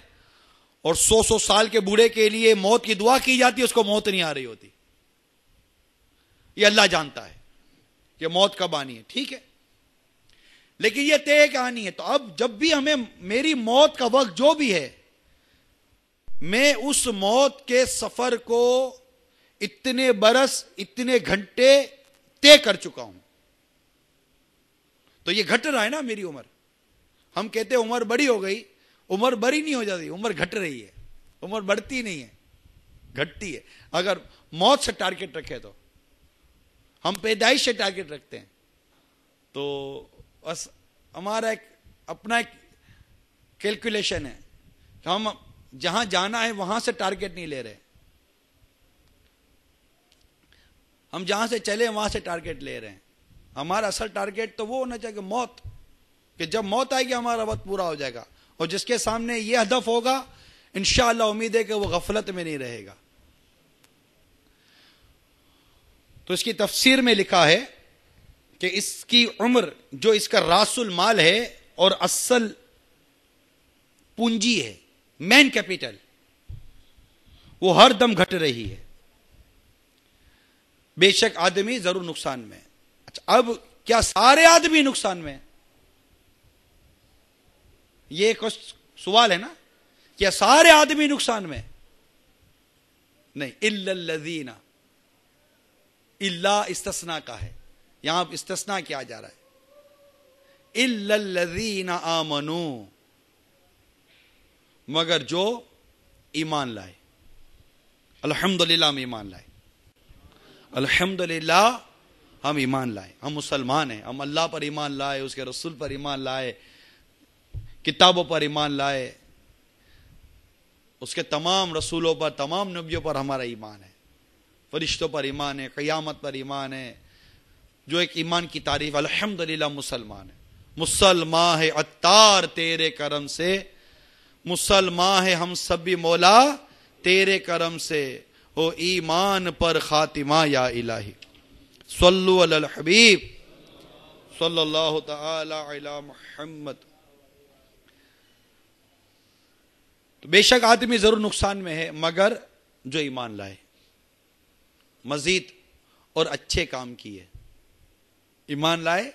اور 100 سال کے بوڑھے کے لیے موت کی دعا کی جاتی ہے، اس کو موت نہیں آ رہی ہوتی۔ یہ اللہ جانتا ہے کہ موت کب آنی ہے، ٹھیک ہے، لیکن یہ طے کہ آنی ہے۔ تو اب جب بھی ہمیں میری موت کا وقت جو بھی ہے، میں اس موت کے سفر کو اتنے برس، اتنے گھنٹے طے کر چکا ہوں۔ تو یہ گھٹ رہا ہے نا میری عمر۔ ہم کہتے ہیں عمر بڑی ہو گئی، عمر بڑی نہیں ہو جاتی، عمر گھٹ رہی ہے، عمر بڑھتی نہیں ہے، گھٹتی ہے۔ اگر موت سے ٹارگٹ رکھے تو ہم پیدائش سے ٹارگٹ رکھتے ہیں، تو بس ہمارا اپنا ایک کیلکولیشن ہے کہ ہم جہاں جانا ہے وہاں سے ٹارگٹ نہیں لے رہے، ہم جہاں سے چلے وہاں سے ٹارگٹ لے رہے ہیں۔ ہمارا اصل ٹارگٹ تو وہ ہونا چاہیے کہ موت، کہ جب موت آئے گی ہمارا وقت پورا ہو جائے گا، اور جس کے سامنے یہ ہدف ہوگا، انشاءاللہ امید ہے کہ وہ غفلت میں نہیں رہے گا۔ تو اس کی تفسیر میں لکھا ہے کہ اس کی عمر جو اس کا راس المال ہے اور اصل پونجی ہے، مین کیپٹل، وہ ہر دم گھٹ رہی ہے۔ بے شک آدمی ضرور نقصان میں ہے۔ اچھا، اب کیا سارے آدمی نقصان میں ہیں؟ یہ ایک سوال ہے نا، کیا سارے آدمی نقصان میں؟ نہیں، الا الذین، الا استثناء کا ہے، یہاں استثناء کیا جا رہا ہے، الا الذین آمنوا، مگر جو ایمان لائے۔ الحمدللہ ہم ایمان لائے، الحمدللہ ہم ایمان لائے، ہم مسلمان ہیں، ہم اللہ پر ایمان لائے، اس کے رسول پر ایمان لائے، کتابوں پر ایمان لائے، اس کے تمام رسولوں پر، تمام نبیوں پر ہمارا ایمان ہے، فرشتوں پر ایمان ہے، قیامت پر ایمان ہے، جو ایک ایمان کی تعریف، الحمدللہ مسلمان ہے۔ مسلمان ہے عطار تیرے کرم سے، مسلمان ہے ہم سب بھی مولا تیرے کرم سے، او ایمان پر خاتمہ یا الہی، صلو علی الحبیب صلی اللہ تعالی علی محمد۔ تو بے شک آدمی ضرور نقصان میں ہے، مگر جو ایمان لائے، مزید اور اچھے کام کیے، ایمان لائے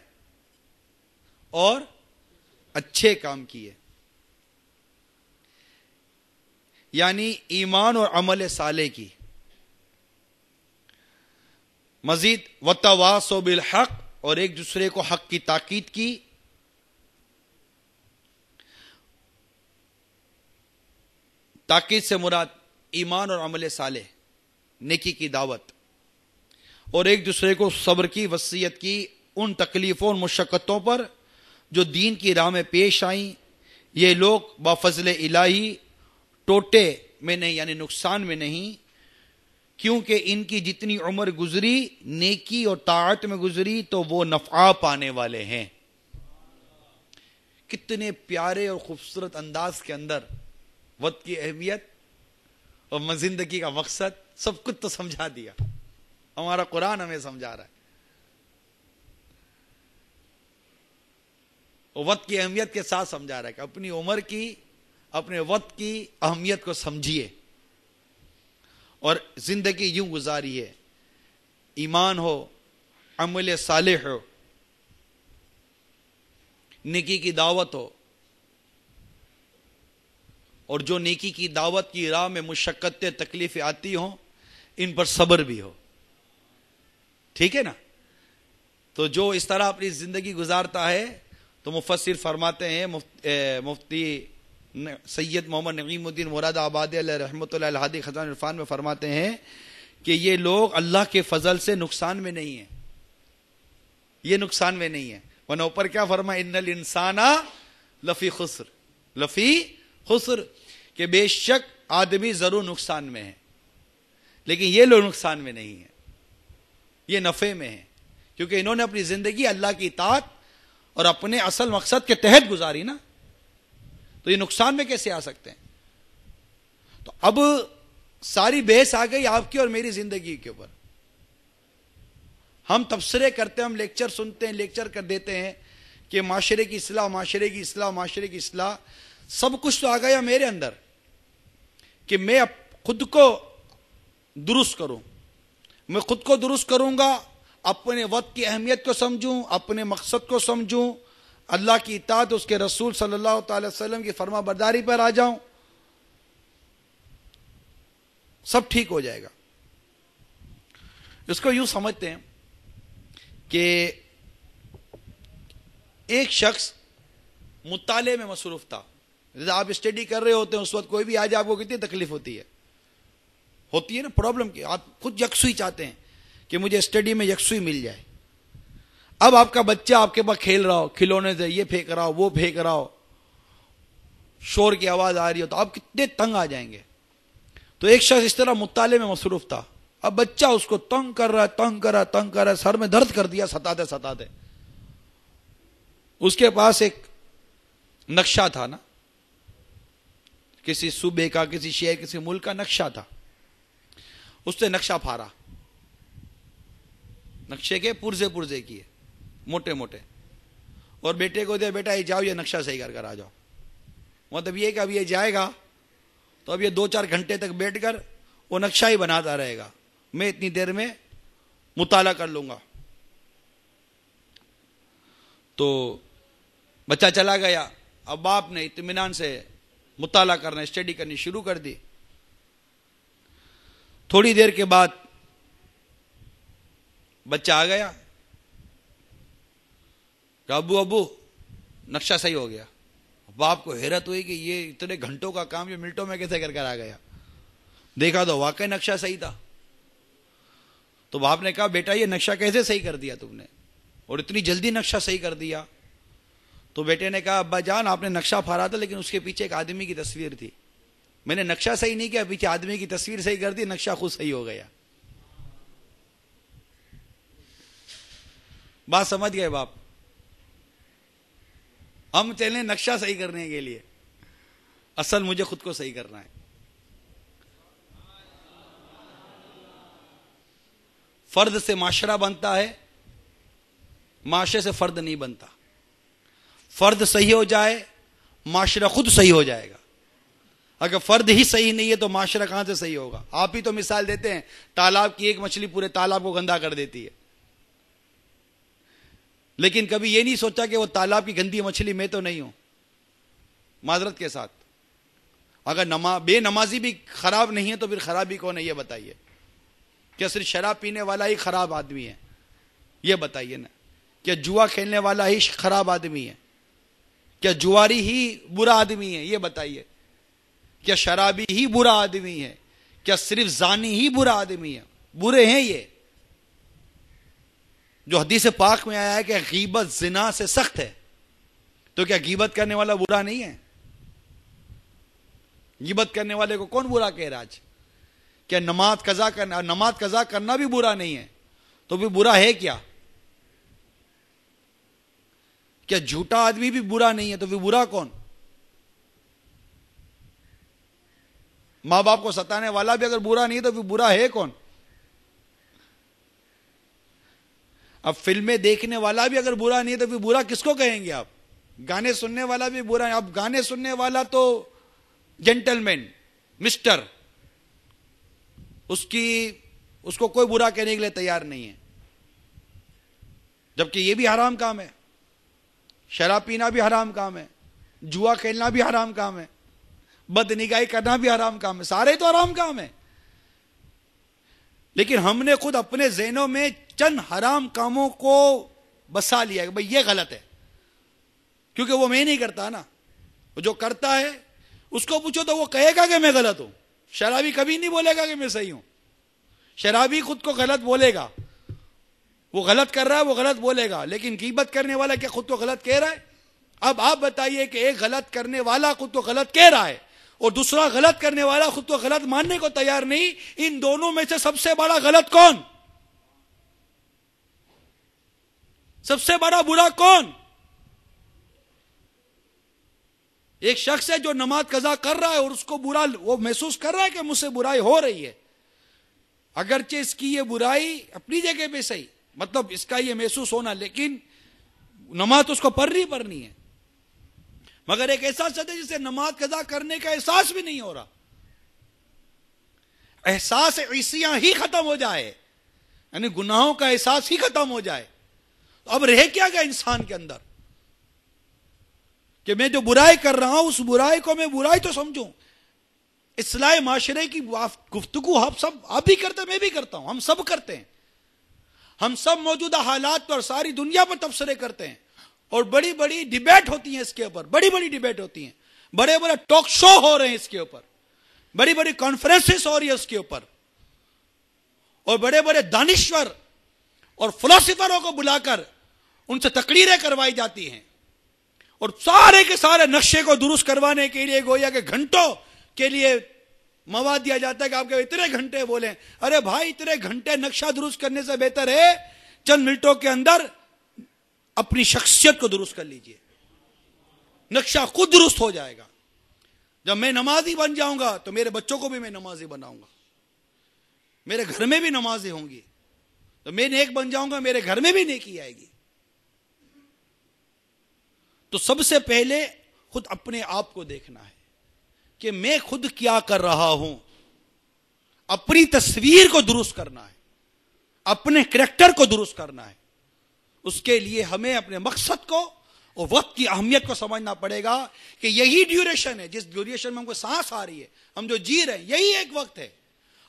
اور اچھے کام کیے، یعنی ایمان اور عمل صالح کی، مزید وتواصوا بالحق، اور ایک دوسرے کو حق کی تاکید کی، تاکید سے مراد ایمان اور عمل صالح، نیکی کی دعوت، اور ایک دوسرے کو صبر کی وصیت کی ان تکلیفوں اور مشقتوں پر جو دین کی راہ میں پیش آئیں، یہ لوگ بفضل الہی ٹوٹے میں نہیں یعنی نقصان میں نہیں، کیونکہ ان کی جتنی عمر گزری نیکی اور طاعت میں گزری تو وہ نفع پانے والے ہیں۔ کتنے پیارے اور خوبصورت انداز کے اندر وقت کی اہمیت اور زندگی کا مقصد سب کچھ تو سمجھا دیا، ہمارا قرآن ہمیں سمجھا رہا ہے۔ وقت کی اہمیت کے ساتھ سمجھا رہا ہے کہ اپنی عمر کی، اپنے وقت کی اہمیت کو سمجھیے اور زندگی یوں گزاریے، ایمان ہو، عمل صالح ہو، نیکی کی دعوت ہو، اور جو نیکی کی دعوت کی راہ میں مشقتیں تکلیفیں آتی ہوں ان پر صبر بھی ہو، ٹھیک ہے نا؟ تو جو اس طرح اپنی زندگی گزارتا ہے تو مفسر فرماتے ہیں، مفتی سید محمد نعیم الدین مراد آبادی علیہ رحمۃ اللہ الہادی خزان عرفان میں فرماتے ہیں کہ یہ لوگ اللہ کے فضل سے نقصان میں نہیں ہیں، یہ نقصان میں نہیں ہے، ورنہ اوپر کیا فرمایا، ان الانسان لفی خسر، لفی خسر، کہ بے شک آدمی ضرور نقصان میں ہے، لیکن یہ لوگ نقصان میں نہیں ہیں، یہ نفع میں ہیں، کیونکہ انہوں نے اپنی زندگی اللہ کی اطاعت اور اپنے اصل مقصد کے تحت گزاری نا، تو یہ نقصان میں کیسے آ سکتے ہیں؟ تو اب ساری بحث آ گئی آپ کی اور میری زندگی کے اوپر، ہم تبصرے کرتے ہیں، ہم لیکچر سنتے ہیں، لیکچر کر دیتے ہیں کہ معاشرے کی اصلاح، معاشرے کی اصلاح، معاشرے کی اصلاح، سب کچھ تو آ گیا میرے اندر کہ میں خود کو درست کروں، میں خود کو درست کروں گا، اپنے وقت کی اہمیت کو سمجھوں، اپنے مقصد کو سمجھوں، اللہ کی اطاعت، اس کے رسول صلی اللہ تعالی وسلم کی فرما برداری پر آ جاؤں، سب ٹھیک ہو جائے گا۔ اس کو یوں سمجھتے ہیں کہ ایک شخص مطالعے میں مصروف تھا، جیسے آپ اسٹڈی کر رہے ہوتے ہیں اس وقت کوئی بھی آ جائے آپ کو کتنی تکلیف ہوتی ہے نا، پرابلم کی، آپ خود یکسوئی چاہتے ہیں کہ مجھے اسٹڈی میں یکسوئی مل جائے۔ اب آپ کا بچہ آپ کے پاس کھیل رہا ہو، کھلونے سے یہ پھینک رہا ہو، وہ پھینک رہا ہو، شور کی آواز آ رہی ہو، تو آپ کتنے تنگ آ جائیں گے۔ تو ایک شخص اس طرح مطالعے میں مصروف تھا، اب بچہ اس کو تنگ کر رہا ہے، تنگ کر رہا ہے، سر میں درد کر دیا ستاتے۔ اس کے پاس ایک نقشہ تھا نا، کسی صوبے کا، کسی شہر، کسی ملک کا نقشہ تھا، اس نے نقشہ پھاڑا، نقشے کے پرزے کیے موٹے موٹے، اور بیٹے کو دیا، بیٹا یہ جاؤ یہ نقشہ صحیح کر آ جاؤ۔ مطلب یہ کہ اب یہ جائے گا تو اب یہ 2-4 گھنٹے تک بیٹھ کر وہ نقشہ ہی بناتا رہے گا، میں اتنی دیر میں مطالعہ کر لوں گا۔ تو بچہ چلا گیا، اب باپ نے اطمینان سے مطالعہ کرنا، اسٹڈی کرنی شروع کر دی۔ تھوڑی دیر کے بعد بچہ آ گیا کہ ابو نقشہ صحیح ہو گیا۔ باپ کو حیرت ہوئی کہ یہ اتنے گھنٹوں کا کام یہ منٹوں میں کیسے کر آ گیا، دیکھا تو واقعی نقشہ صحیح تھا۔ تو باپ نے کہا بیٹا یہ نقشہ کیسے صحیح کر دیا تم نے، اور اتنی جلدی نقشہ صحیح کر دیا؟ تو بیٹے نے کہا ابا جان آپ نے نقشہ پھاڑا تھا لیکن اس کے پیچھے ایک آدمی کی تصویر تھی، میں نے نقشہ صحیح نہیں کیا، پیچھے آدمی کی تصویر صحیح کر دی، نقشہ خود صحیح ہو گیا۔ بات سمجھ گئے باپ؟ ہم چلیں نقشہ صحیح کرنے کے لیے، اصل مجھے خود کو صحیح کرنا ہے۔ فرد سے معاشرہ بنتا ہے، معاشرے سے فرد نہیں بنتا۔ فرد صحیح ہو جائے معاشرہ خود صحیح ہو جائے گا، اگر فرد ہی صحیح نہیں ہے تو معاشرہ کہاں سے صحیح ہوگا؟ آپ ہی تو مثال دیتے ہیں، تالاب کی ایک مچھلی پورے تالاب کو گندا کر دیتی ہے، لیکن کبھی یہ نہیں سوچا کہ وہ تالاب کی گندی مچھلی میں تو نہیں ہوں۔ معذرت کے ساتھ، اگر بے نمازی بھی خراب نہیں ہے تو پھر خرابی کون ہے یہ بتائیے؟ کیا صرف شراب پینے والا ہی خراب آدمی ہے؟ یہ بتائیے نا، کیا جوا کھیلنے والا ہی خراب آدمی ہے؟ کیا جواری ہی برا آدمی ہے؟ یہ بتائیے۔ کیا شرابی ہی برا آدمی ہے؟ کیا صرف زانی ہی برا آدمی ہے؟ برے ہیں یہ، جو حدیث پاک میں آیا ہے کہ غیبت زنا سے سخت ہے، تو کیا غیبت کرنے والا برا نہیں ہے؟ غیبت کرنے والے کو کون برا کہہ رہا آج؟ کیا نماز قضا کرنا بھی برا نہیں ہے تو بھی برا ہے کیا؟ کیا جھوٹا آدمی بھی برا نہیں ہے تو بھی برا کون؟ ماں باپ کو ستانے والا بھی اگر برا نہیں ہے تو بھی برا ہے کون؟ اب فلمیں دیکھنے والا بھی اگر برا نہیں ہے تو بھی برا کس کو کہیں گے آپ؟ گانے سننے والا بھی برا ہے. اب گانے سننے والا تو جینٹل مین مسٹر, اس کو کوئی برا کہنے کے لیے تیار نہیں ہے, جبکہ یہ بھی حرام کام ہے. شراب پینا بھی حرام کام ہے, جوا کھیلنا بھی حرام کام ہے, بد نگاہی کرنا بھی حرام کام ہے, سارے تو حرام کام ہے. لیکن ہم نے خود اپنے ذہنوں میں چند حرام کاموں کو بسا لیا کہ بھئی یہ غلط ہے, کیونکہ وہ میں نہیں کرتا نا. وہ جو کرتا ہے اس کو پوچھو تو وہ کہے گا کہ میں غلط ہوں. شرابی کبھی نہیں بولے گا کہ میں صحیح ہوں. شرابی خود کو غلط بولے گا, وہ غلط کر رہا ہے وہ غلط بولے گا. لیکن غیبت کرنے والا کیا خود کو غلط کہہ رہا ہے؟ اب آپ بتائیے کہ ایک غلط کرنے والا خود کو غلط کہہ رہا ہے اور دوسرا غلط کرنے والا خود کو غلط ماننے کو تیار نہیں. ان دونوں میں سے سب سے بڑا غلط کون؟ سب سے بڑا برا کون؟ ایک شخص ہے جو نماز قضا کر رہا ہے اور اس کو برا, وہ محسوس کر رہا ہے کہ مجھ سے برائی ہو رہی ہے, اگرچہ اس کی یہ برائی اپنی جگہ پہ صحیح, مطلب اس کا یہ محسوس ہونا, لیکن نماز اس کو پڑھنی ہے. مگر ایک ایسا شخص ہے جسے نماز قضا کرنے کا احساس بھی نہیں ہو رہا. احساس عیسیاں ہی ختم ہو جائے, یعنی گناہوں کا احساس ہی ختم ہو جائے, تو اب رہ کیا گیا انسان کے اندر کہ میں جو برائی کر رہا ہوں اس برائی کو میں برائی تو سمجھوں. اصلاح معاشرے کی گفتگو آپ بھی کرتے ہیں, میں بھی کرتا ہوں, ہم سب کرتے ہیں. ہم سب موجودہ حالات پر ساری دنیا پر تبصرے کرتے ہیں اور بڑی بڑی ڈیبیٹ ہوتی ہیں اس کے اوپر, بڑی ڈیبیٹ ہوتی ہیں, بڑے بڑے ٹاک شو ہو رہے ہیں اس کے اوپر, بڑی کانفرنسز ہو رہی ہے اس کے اوپر, اور بڑے بڑے دانشور اور فلسفروں کو بلا کر ان سے تقریریں کروائی جاتی ہیں, اور سارے کے سارے نقشے کو درست کروانے کے لیے گویا کہ گھنٹوں کے لیے مواد دیا جاتا ہے کہ آپ کے اتنے گھنٹے بولیں. ارے بھائی, اتنے گھنٹے نقشہ درست کرنے سے بہتر ہے چند منٹوں کے اندر اپنی شخصیت کو درست کر لیجئے, نقشہ خود درست ہو جائے گا. جب میں نمازی بن جاؤں گا تو میرے بچوں کو بھی میں نمازی بناؤں گا, میرے گھر میں بھی نمازی ہوں گی. تو میں نیک بن جاؤں گا, میرے گھر میں بھی نیکی آئے گی. تو سب سے پہلے خود اپنے آپ کو دیکھنا ہے کہ میں خود کیا کر رہا ہوں. اپنی تصویر کو درست کرنا ہے, اپنے کریکٹر کو درست کرنا ہے. اس کے لیے ہمیں اپنے مقصد کو اور وقت کی اہمیت کو سمجھنا پڑے گا کہ یہی ڈیوریشن ہے, جس ڈیوریشن میں ہم کو سانس آ رہی ہے, ہم جو جی رہے ہیں, یہی ایک وقت ہے.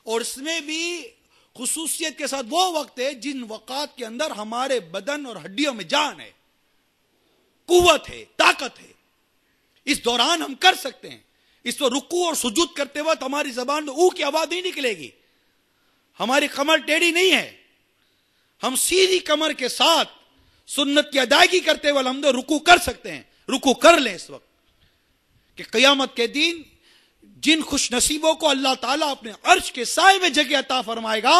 اور اس میں بھی خصوصیت کے ساتھ وہ وقت ہے جن وقات کے اندر ہمارے بدن اور ہڈیوں میں جان ہے, قوت ہے, طاقت ہے. اس دوران ہم کر سکتے ہیں. اس وقت رکوع اور سجود کرتے وقت ہماری زبان میں او کی آواز نہیں نکلے گی, ہماری کمر ٹیڑھی نہیں ہے, ہم سیدھی کمر کے ساتھ سنت کی ادائیگی کرتے ہوئے ہم رکوع کر سکتے ہیں. رکوع کر لیں اس وقت کہ قیامت کے دن جن خوش نصیبوں کو اللہ تعالیٰ اپنے عرش کے سائے میں جگہ عطا فرمائے گا,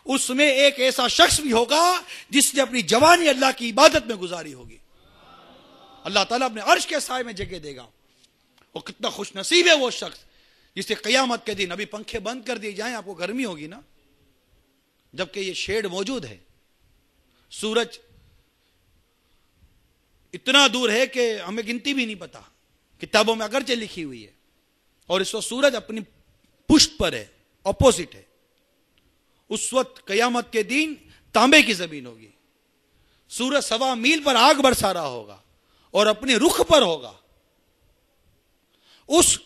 اس میں ایک ایسا شخص بھی ہوگا جس نے اپنی جوانی اللہ کی عبادت میں گزاری ہوگی. اللہ تعالیٰ اپنے عرش کے سائے میں جگہ دے گا. اور کتنا خوش نصیب ہے وہ شخص جسے قیامت کے دن, ابھی پنکھے بند کر دیے جائیں, آپ کو گرمی ہوگی نا, جبکہ یہ شیڈ موجود ہے. سورج اتنا دور ہے کہ ہمیں گنتی بھی نہیں پتا, کتابوں میں اگرچہ لکھی ہوئی ہے. اور اس وقت سورج اپنی پشت پر ہے, اپوزٹ ہے. اس وقت قیامت کے دن تانبے کی زمین ہوگی, سورج 1.25 میل پر آگ برسا رہا ہوگا اور اپنے رخ پر ہوگا. اس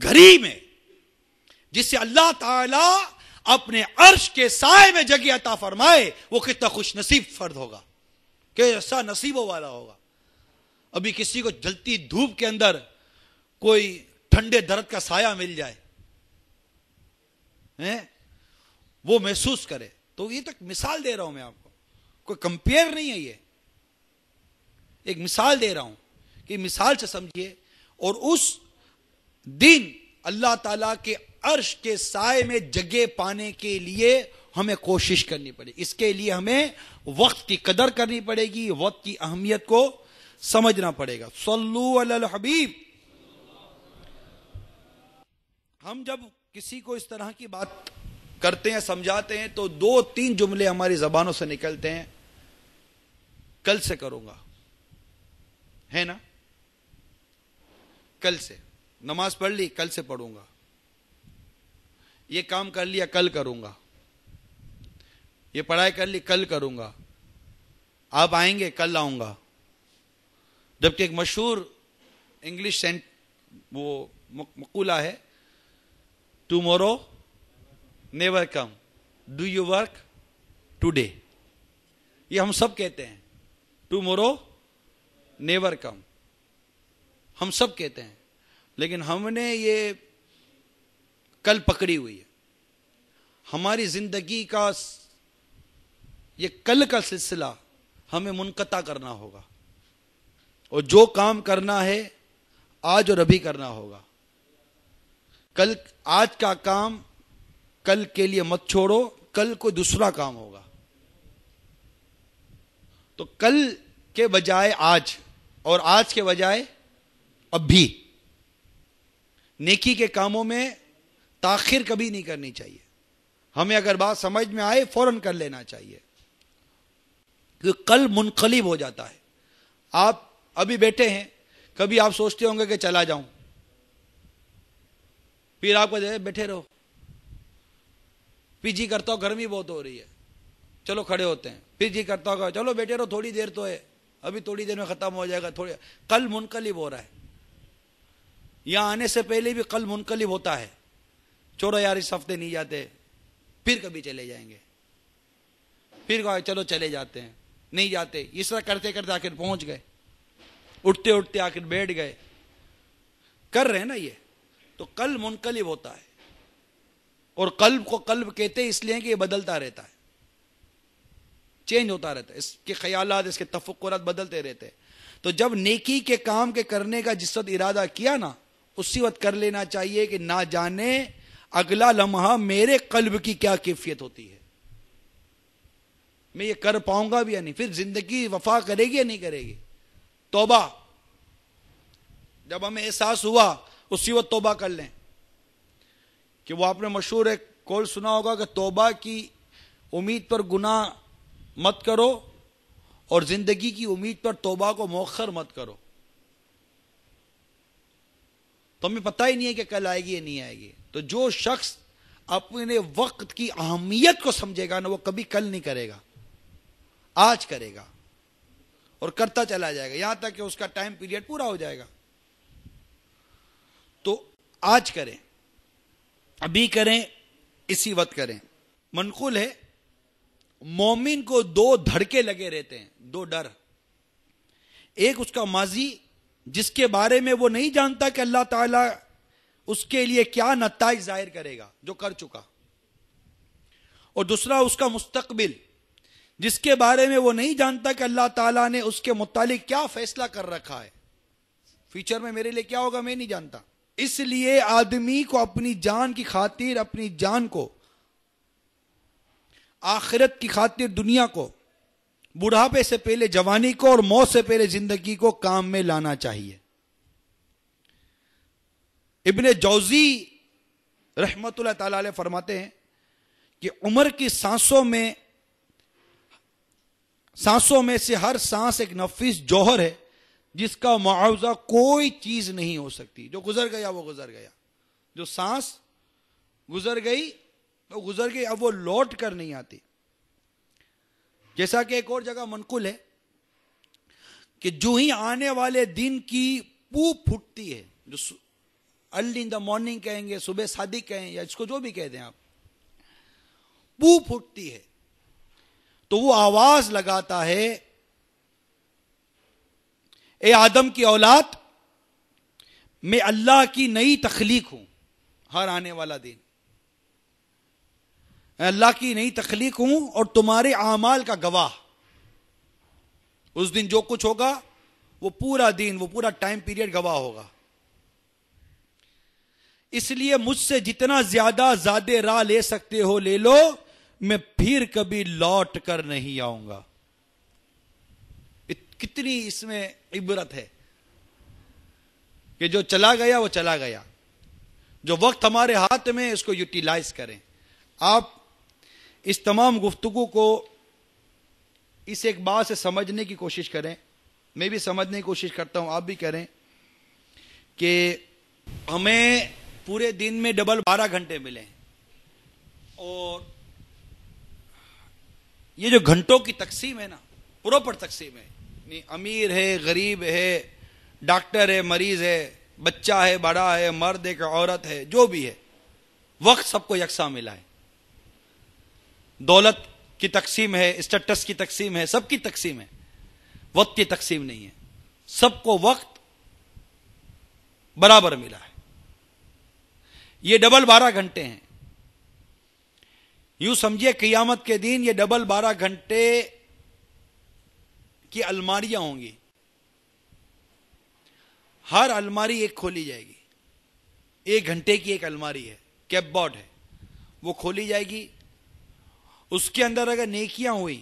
گھڑی میں جس سے اللہ تعالی اپنے عرش کے سائے میں جگہ عطا فرمائے, وہ کتنا خوش نصیب فرد ہوگا, کیسا نصیبوں والا ہوگا. ابھی کسی کو جلتی دھوپ کے اندر کوئی ٹھنڈے درخت کا سایہ مل جائے, وہ محسوس کرے. تو یہ تک مثال دے رہا ہوں میں آپ کو, کوئی کمپیئر نہیں ہے, یہ ایک مثال دے رہا ہوں کہ مثال سے سمجھیے. اور اس دن اللہ تعالیٰ کے عرش کے سائے میں جگہ پانے کے لیے ہمیں کوشش کرنی پڑے گی. اس کے لیے ہمیں وقت کی قدر کرنی پڑے گی, وقت کی اہمیت کو سمجھنا پڑے گا. صلو علی الحبیب. ہم جب کسی کو اس طرح کی بات کرتے ہیں, سمجھاتے ہیں, تو 2-3 جملے ہماری زبانوں سے نکلتے ہیں. کل سے کروں گا, ہے نا, کل سے. نماز پڑھ لی, کل سے پڑھوں گا. یہ کام کر لیا, کل کروں گا. یہ پڑھائی کر لی, کل کروں گا. آپ آئیں گے, کل آؤں گا. جبکہ ایک مشہور انگلش وہ مقولہ ہے, tomorrow never come, do you work today. یہ ہم سب کہتے ہیں, ٹمورو نیور کم, ہم سب کہتے ہیں. لیکن ہم نے یہ کل پکڑی ہوئی ہے. ہماری زندگی کا یہ کل کا سلسلہ ہمیں منقطع کرنا ہوگا, اور جو کام کرنا ہے آج اور ابھی کرنا ہوگا. کل آج کا کام کل کے لیے مت چھوڑو, کل کوئی دوسرا کام ہوگا. تو کل کے بجائے آج, اور آج کے بجائے ابھی. نیکی کے کاموں میں تاخیر کبھی نہیں کرنی چاہیے. ہمیں اگر بات سمجھ میں آئے فوراً کر لینا چاہیے, کیونکہ کل منقلب ہو جاتا ہے. آپ ابھی بیٹھے ہیں, کبھی آپ سوچتے ہوں گے کہ چلا جاؤں, پھر آپ کو بیٹھے رہو, پھر جی کرتا ہو گرمی بہت ہو رہی ہے, چلو کھڑے ہوتے ہیں. پھر جی کرتا ہوگا چلو بیٹھے رہو, تھوڑی دیر تو ہے, ابھی تھوڑی دیر میں ختم ہو جائے گا. تھوڑی کل منقلب ہو رہا ہے. یہاں آنے سے پہلے بھی کل منقلب ہوتا ہے. چھوڑو یار, اس ہفتے نہیں جاتے, پھر کبھی چلے جائیں گے. پھر چلو چلے جاتے ہیں, نہیں جاتے. اس طرح کرتے کرتے آخر پہنچ گئے, اٹھتے اٹھتے آخر بیٹھ گئے. کر رہے ہیں نا یہ. تو کل منقلب ہوتا ہے, اور قلب کو قلب کہتے اس لیے کہ یہ بدلتا رہتا ہے, چینج ہوتا رہتا ہے. اس کے خیالات, اس کے تفکرات بدلتے رہتے ہیں. تو جب نیکی کے کام کے کرنے کا جس وقت ارادہ کیا نا, اسی وقت کر لینا چاہیے کہ نہ جانے اگلا لمحہ میرے قلب کی کیا کیفیت ہوتی ہے, میں یہ کر پاؤں گا بھی یا نہیں. پھر زندگی وفا کرے گی یا نہیں کرے گی. توبہ, جب ہمیں احساس ہوا اسی وقت توبہ کر لیں. کہ وہ آپ نے مشہور ایک قول سنا ہوگا کہ توبہ کی امید پر گناہ مت کرو, اور زندگی کی امید پر توبہ کو مؤخر مت کرو. تو ہمیں پتہ ہی نہیں ہے کہ کل آئے گی یا نہیں آئے گی. تو جو شخص اپنے وقت کی اہمیت کو سمجھے گا نا, وہ کبھی کل نہیں کرے گا, آج کرے گا, اور کرتا چلا جائے گا یہاں تک کہ اس کا ٹائم پیریڈ پورا ہو جائے گا. تو آج کریں, ابھی کریں, اسی وقت کریں. منقول ہے مومن کو 2 دھڑکے لگے رہتے ہیں, 2 ڈر. ایک اس کا ماضی جس کے بارے میں وہ نہیں جانتا کہ اللہ تعالیٰ اس کے لیے کیا نتائج ظاہر کرے گا جو کر چکا, اور دوسرا اس کا مستقبل جس کے بارے میں وہ نہیں جانتا کہ اللہ تعالیٰ نے اس کے متعلق کیا فیصلہ کر رکھا ہے. فیوچر میں میرے لیے کیا ہوگا میں نہیں جانتا. اس لیے آدمی کو اپنی جان کی خاطر, اپنی جان کو, آخرت کی خاطر دنیا کو, بڑھاپے سے پہلے جوانی کو, اور موت سے پہلے زندگی کو کام میں لانا چاہیے. ابن جوزی رحمت اللہ تعالی علیہ فرماتے ہیں کہ عمر کی سانسوں میں سے ہر سانس ایک نفیس جوہر ہے جس کا معاوضہ کوئی چیز نہیں ہو سکتی. جو گزر گیا وہ گزر گیا, جو سانس گزر گئی وہ گزر گئی, اب وہ لوٹ کر نہیں آتی. جیسا کہ ایک اور جگہ منقول ہے کہ جو ہی آنے والے دن کی پو پھٹتی ہے, جو ارلی ان دا مارننگ کہیں گے, صبح صادق کہیں, یا اس کو جو بھی کہہ دیں آپ, پو پھٹتی ہے تو وہ آواز لگاتا ہے, اے آدم کی اولاد, میں اللہ کی نئی تخلیق ہوں. ہر آنے والا دن میں اللہ کی نئی تخلیق ہوں اور تمہارے اعمال کا گواہ. اس دن جو کچھ ہوگا وہ پورا دن, وہ پورا ٹائم پیریڈ گواہ ہوگا. اس لیے مجھ سے جتنا زیادہ زیادہ راہ لے سکتے ہو لے لو، میں پھر کبھی لوٹ کر نہیں آؤں گا. کتنی اس میں عبرت ہے کہ جو چلا گیا وہ چلا گیا. جو وقت ہمارے ہاتھ میں اس کو یوٹیلائز کریں. آپ اس تمام گفتگو کو اس ایک بات سے سمجھنے کی کوشش کریں، میں بھی سمجھنے کی کوشش کرتا ہوں، آپ بھی کریں، کہ ہمیں پورے دن میں ڈبل 12 گھنٹے ملیں. اور یہ جو گھنٹوں کی تقسیم ہے نا، پراپر تقسیم ہے. امیر ہے، غریب ہے، ڈاکٹر ہے، مریض ہے، بچہ ہے، بڑا ہے، مرد ہے کہ عورت ہے، جو بھی ہے، وقت سب کو یکساں ملا ہے. دولت کی تقسیم ہے، اسٹیٹس کی تقسیم ہے، سب کی تقسیم ہے، وقت کی تقسیم نہیں ہے. سب کو وقت برابر ملا ہے. یہ ڈبل 12 گھنٹے ہیں. یوں سمجھیے قیامت کے دن یہ ڈبل 12 گھنٹے کی الماریاں ہوں گی. ہر الماری ایک کھولی جائے گی. 1 گھنٹے کی ایک الماری ہے، کیپ بورڈ ہے، وہ کھولی جائے گی. اس کے اندر اگر نیکیاں ہوئی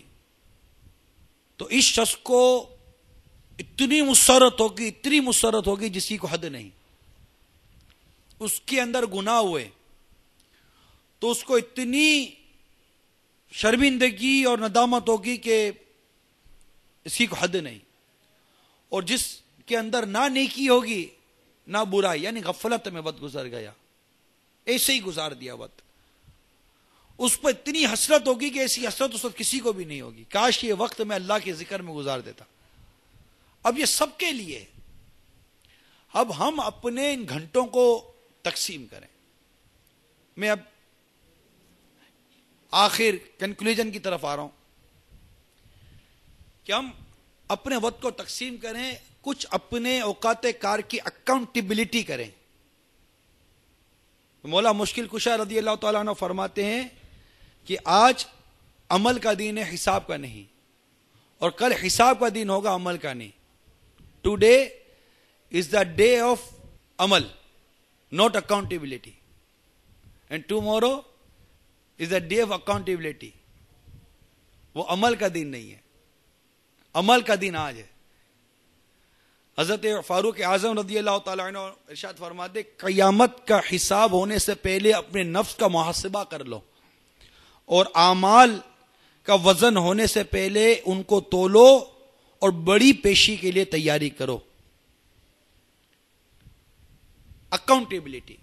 تو اس شخص کو اتنی مسرت ہوگی، اتنی مسرت ہوگی جس کی کو حد نہیں. اس کے اندر گناہ ہوئے تو اس کو اتنی شرمندگی اور ندامت ہوگی کہ اس کی کو حد نہیں. اور جس کے اندر نہ نیکی ہوگی نہ برائی، یعنی غفلت میں وقت گزر گیا، ایسے ہی گزار دیا وقت، اس پر اتنی حسرت ہوگی کہ ایسی حسرت اس وقت کسی کو بھی نہیں ہوگی. کاش یہ وقت میں اللہ کے ذکر میں گزار دیتا. اب یہ سب کے لیے. اب ہم اپنے ان گھنٹوں کو تقسیم کریں. میں اب آخر کنکلوژن کی طرف آ رہا ہوں کہ ہم اپنے وقت کو تقسیم کریں، کچھ اپنے اوقات کار کی اکاؤنٹیبلٹی کریں. مولا مشکل کشا رضی اللہ تعالیٰ عنہ فرماتے ہیں کہ آج عمل کا دن ہے، حساب کا نہیں، اور کل حساب کا دن ہوگا، عمل کا نہیں. Today is the day of عمل، not accountability, and tomorrow is the day of accountability. وہ عمل کا دن نہیں ہے، عمل کا دن آج ہے. حضرت فاروق اعظم رضی اللہ تعالیٰ عنہ ارشاد فرماتے، قیامت کا حساب ہونے سے پہلے اپنے نفس کا محاسبہ کر لو، اور اعمال کا وزن ہونے سے پہلے ان کو تولو اور بڑی پیشی کے لیے تیاری کرو. اکاؤنٹیبلٹی.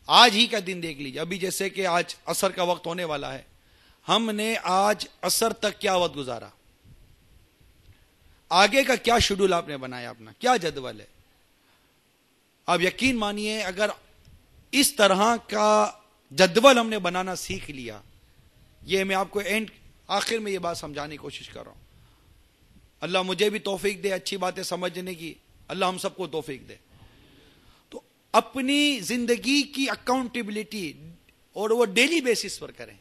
آج ہی کا دن دیکھ لیجیے. ابھی جیسے کہ آج عصر کا وقت ہونے والا ہے، ہم نے آج عصر تک کیا وقت گزارا، آگے کا کیا شیڈول آپ نے بنایا، اپنا کیا جدول ہے. آپ یقین مانیے اگر اس طرح کا جدول ہم نے بنانا سیکھ لیا، یہ میں آپ کو آخر میں یہ بات سمجھانے کی کوشش کر رہا ہوں. اللہ مجھے بھی توفیق دے اچھی باتیں سمجھنے کی، اللہ ہم سب کو توفیق دے. تو اپنی زندگی کی اکاؤنٹیبلٹی اور وہ ڈیلی بیسس پر کریں،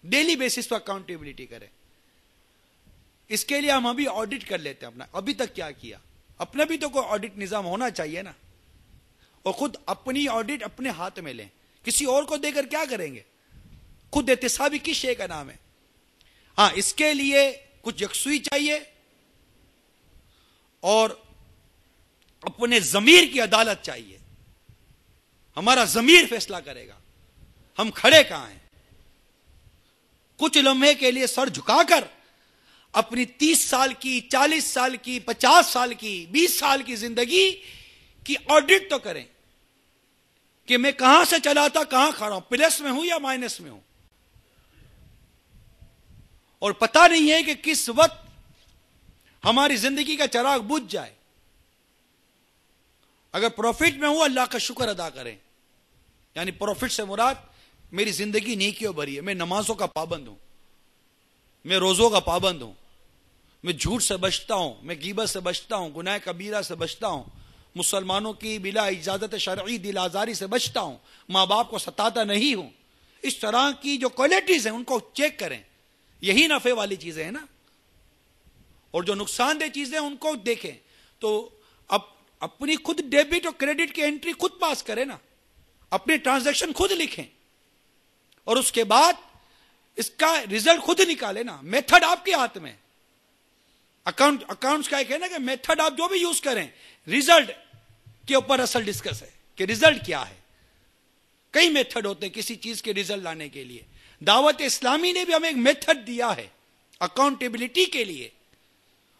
ڈیلی بیسس پر اکاؤنٹیبلٹی کریں. اس کے لیے ہم ابھی آڈٹ کر لیتے ہیں اپنا، ابھی تک کیا کیا. اپنا بھی تو کوئی آڈٹ نظام ہونا چاہیے نا. اور خود اپنی آڈٹ اپنے ہاتھ میں لیں. کسی اور کو دے کر کیا کریں گے؟ خود احتسابی کس شے کا نام ہے؟ ہاں، اس کے لیے کچھ یکسوئی چاہیے اور اپنے ضمیر کی عدالت چاہیے. ہمارا ضمیر فیصلہ کرے گا ہم کھڑے کہاں ہیں. کچھ لمحے کے لیے سر جھکا کر اپنی 30 سال کی، 40 سال کی، 50 سال کی، 20 سال کی زندگی کی آڈٹ تو کریں کہ میں کہاں سے چلا تھا، کہاں کھڑا ہوں، پلس میں ہوں یا مائنس میں ہوں. اور پتہ نہیں ہے کہ کس وقت ہماری زندگی کا چراغ بجھ جائے. اگر پروفٹ میں ہوں اللہ کا شکر ادا کریں. یعنی پروفٹ سے مراد میری زندگی نیکیوں بھری ہے، میں نمازوں کا پابند ہوں، میں روزوں کا پابند ہوں، میں جھوٹ سے بچتا ہوں، میں غیبت سے بچتا ہوں، گناہ کبیرہ سے بچتا ہوں، مسلمانوں کی بلا اجازت شرعی دل آزاری سے بچتا ہوں، ماں باپ کو ستاتا نہیں ہوں. اس طرح کی جو کوالٹیز ہیں ان کو چیک کریں. یہی نفع والی چیزیں ہیں نا. اور جو نقصان دہ چیزیں ان کو دیکھیں. تو اب اپنی خود ڈیبٹ اور کریڈٹ کی انٹری خود پاس کریں نا, اپنے ٹرانزیکشن خود لکھیں اور اس کے بعد اس کا ریزلٹ خود نکالے نا. میتھڈ آپ کے ہاتھ میں. اکاؤنٹس کا ایک ہے نا کہ میتھڈ آپ جو بھی یوز کریں, ریزلٹ کے اوپر اصل ڈسکس ہے کہ ریزلٹ کیا ہے. کئی میتھڈ ہوتے ہیں کسی چیز کے ریزلٹ لانے کے لیے. دعوت اسلامی نے بھی ہمیں ایک میتھڈ دیا ہے اکاؤنٹیبلٹی کے لیے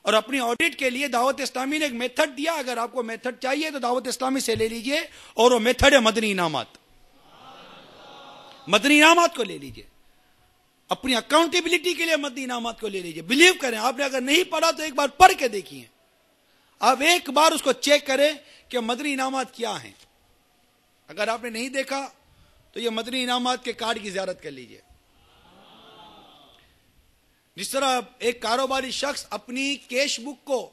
اور اپنی آڈٹ کے لیے. دعوت اسلامی نے ایک میتھڈ دیا. اگر آپ کو میتھڈ چاہیے تو دعوت اسلامی سے لے لیجئے, اور وہ میتھڈ ہے مدنی انعامات. مدنی انعامات کو لے لیجئے, اپنی اکاؤنٹیبلٹی کے لیے مدنی انعامات کو لے لیجئے. بلیو کریں, آپ نے اگر نہیں پڑھا تو ایک بار پڑھ کے دیکھیے. آپ ایک بار اس کو چیک کریں کہ مدنی انعامات کیا ہیں. اگر آپ نے نہیں دیکھا تو یہ مدنی انعامات کے کارڈ کی زیارت کر لیجئے. جس طرح ایک کاروباری شخص اپنی کیش بک کو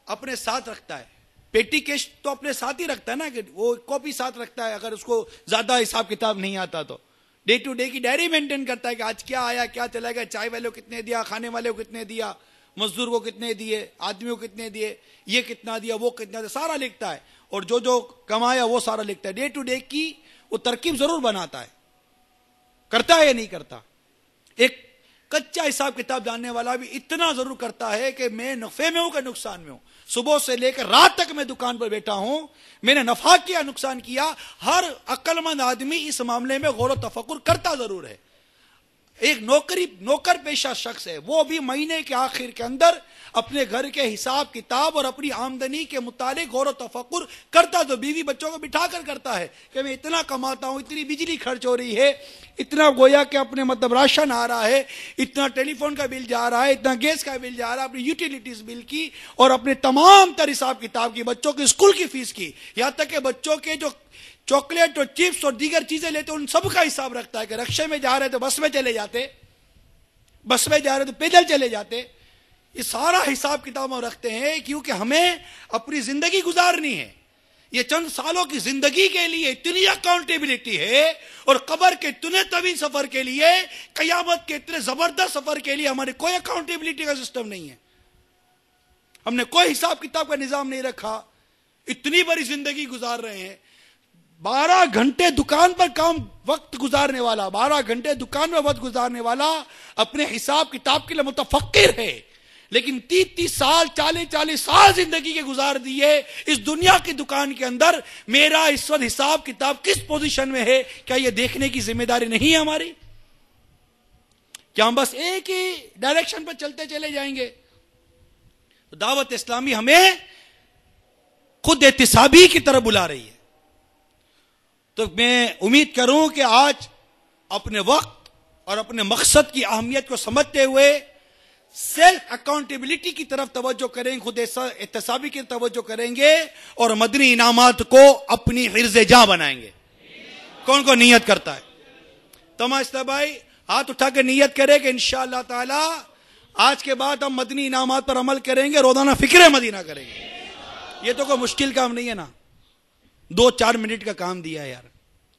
اپنے ساتھ رکھتا ہے, پیٹی کیش تو اپنے ساتھ ہی رکھتا ہے نا, کہ وہ کاپی ساتھ رکھتا ہے اگر اس کو زیادہ حساب کتاب نہیں آتا تو. ڈے ٹو ڈے کی ڈائری مینٹین کرتا ہے کہ آج کیا آیا, کیا چلا گیا, چائے والے کو کتنے دیا, کھانے والے کو کتنے دیا, مزدور کو کتنے دیے, آدمیوں کو کتنے دیے, یہ کتنا دیا, وہ کتنا دیا, سارا لکھتا ہے. اور جو کمایا وہ سارا لکھتا ہے. ڈے ٹو ڈے کی وہ ترکیب ضرور بناتا ہے. کرتا ہے یا نہیں کرتا؟ ایک کچا حساب کتاب جاننے والا بھی اتنا ضرور کرتا ہے کہ میں نفع میں ہوں کہ نقصان میں ہوں. صبح سے لے کر رات تک میں دکان پر بیٹھا ہوں, میں نے نفع کیا نقصان کیا. ہر عقل مند آدمی اس معاملے میں غور و تفکر کرتا ضرور ہے. ایک نوکر پیشہ شخص ہے, وہ بھی مہینے کے آخر کے اندر اپنے گھر کے حساب کتاب اور اپنی آمدنی کے متعلق غور و تفکر کرتا, تو بیوی بچوں کو بٹھا کر کرتا ہے کہ میں اتنا کماتا ہوں, اتنی بجلی خرچ ہو رہی ہے, اتنا گویا کہ اپنے مطلب راشن آ رہا ہے, اتنا ٹیلی فون کا بل جا رہا ہے, اتنا گیس کا بل جا رہا ہے, اپنی یوٹیلیٹیز بل کی اور اپنے تمام تر حساب کتاب کی, بچوں کی اسکول کی فیس کی, یہاں تک کہ بچوں کے جو چاکلیٹ اور چپس اور دیگر چیزیں لیتے ان سب کا حساب رکھتا ہے کہ رکشے میں جا رہے تو بس میں چلے جاتے, بس میں جا رہے تو پیدل چلے جاتے. یہ سارا حساب کتاب ہم رکھتے ہیں کیونکہ ہمیں اپنی زندگی گزارنی ہے. یہ چند سالوں کی زندگی کے لیے اتنی اکاؤنٹیبلٹی ہے, اور قبر کے اتنے طویل سفر کے لیے, قیامت کے اتنے زبردست سفر کے لیے ہمارے کوئی اکاؤنٹیبلٹی کا سسٹم نہیں ہے. ہم نے کوئی حساب کتاب کا نظام نہیں رکھا. اتنی بڑی زندگی گزار رہے ہیں, 12 گھنٹے دکان پر وقت گزارنے والا, 12 گھنٹے دکان میں وقت گزارنے والا اپنے حساب کتاب کے لیے متفکر ہے, لیکن 30 سال 40 سال زندگی کے گزار دیے اس دنیا کی دکان کے اندر. میرا اس وقت حساب کتاب کس پوزیشن میں ہے, کیا یہ دیکھنے کی ذمہ داری نہیں ہے ہماری؟ کیا ہم بس ایک ہی ڈائریکشن پر چلتے چلے جائیں گے؟ دعوت اسلامی ہمیں خود احتسابی کی طرف بلا رہی ہے. تو میں امید کروں کہ آج اپنے وقت اور اپنے مقصد کی اہمیت کو سمجھتے ہوئے سیلف اکاؤنٹیبلٹی کی طرف توجہ کریں, خود احتسابی کی توجہ کریں گے, اور مدنی انعامات کو اپنی حرز جاں بنائیں گے. کون کو نیت کرتا ہے؟ تماشا بھائی ہاتھ اٹھا کے نیت کرے کہ انشاءاللہ تعالی آج کے بعد ہم مدنی انعامات پر عمل کریں گے, روزانہ فکر مدینہ کریں گے. یہ تو کوئی مشکل کام نہیں ہے نا, 2-4 منٹ کا کام دیا ہے یار,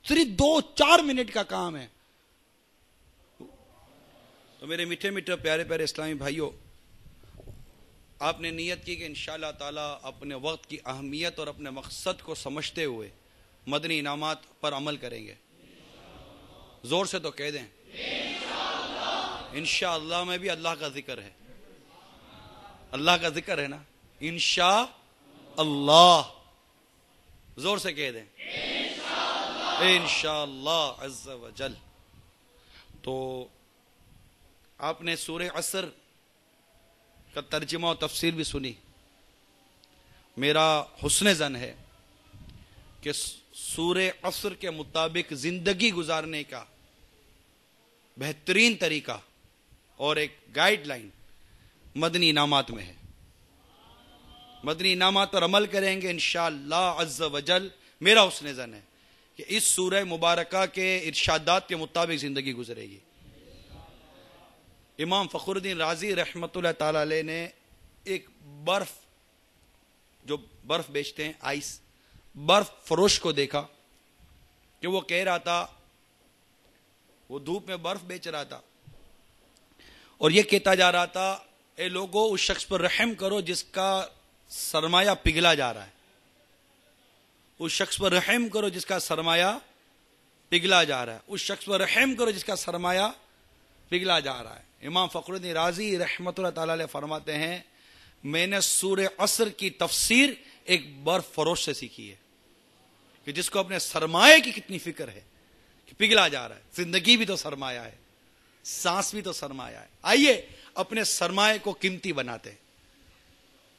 صرف 2-4 منٹ کا کام ہے. تو میرے میٹھے میٹھے پیارے پیارے اسلامی بھائیوں, آپ نے نیت کی کہ انشاءاللہ تعالی اپنے وقت کی اہمیت اور اپنے مقصد کو سمجھتے ہوئے مدنی انعامات پر عمل کریں گے. زور سے تو کہہ دیں انشاءاللہ. میں بھی اللہ کا ذکر ہے, اللہ کا ذکر ہے نا, انشاءاللہ. زور سے کہہ دیں انشاءاللہ عز و جل. تو آپ نے سورہ عصر کا ترجمہ و تفسیر بھی سنی. میرا حسن ظن ہے کہ سورہ عصر کے مطابق زندگی گزارنے کا بہترین طریقہ اور ایک گائیڈ لائن مدنی انعامات میں ہے. مدنی انعامات پر عمل کریں گے انشاءاللہ عز و جل. میرا حسن ظن ہے کہ اس سورہ مبارکہ کے ارشادات کے مطابق زندگی گزرے گی. امام فخر الدین رازی رحمت اللہ تعالی علیہ نے ایک برف بیچتے ہیں, آئس, برف فروش کو دیکھا کہ وہ کہہ رہا تھا, وہ دھوپ میں برف بیچ رہا تھا اور یہ کہتا جا رہا تھا, اے لوگو اس شخص پر رحم کرو جس کا سرمایہ پگھلا جا رہا ہے. اس شخص پر رحم کرو جس کا سرمایہ پگھلا جا رہا ہے. اس شخص پر رحم کرو جس کا سرمایہ پگھلا جا رہا ہے. امام فخر الدین رازی رحمۃ اللہ تعالی علیہ فرماتے ہیں میں نے سورہ عصر کی تفسیر ایک برف فروش سے سیکھی ہے کہ جس کو اپنے سرمایہ کی کتنی فکر ہے کہ پگھلا جا رہا ہے. زندگی بھی تو سرمایہ ہے, سانس بھی تو سرمایہ ہے. آئیے اپنے سرمایہ کو قیمتی بناتے ہیں,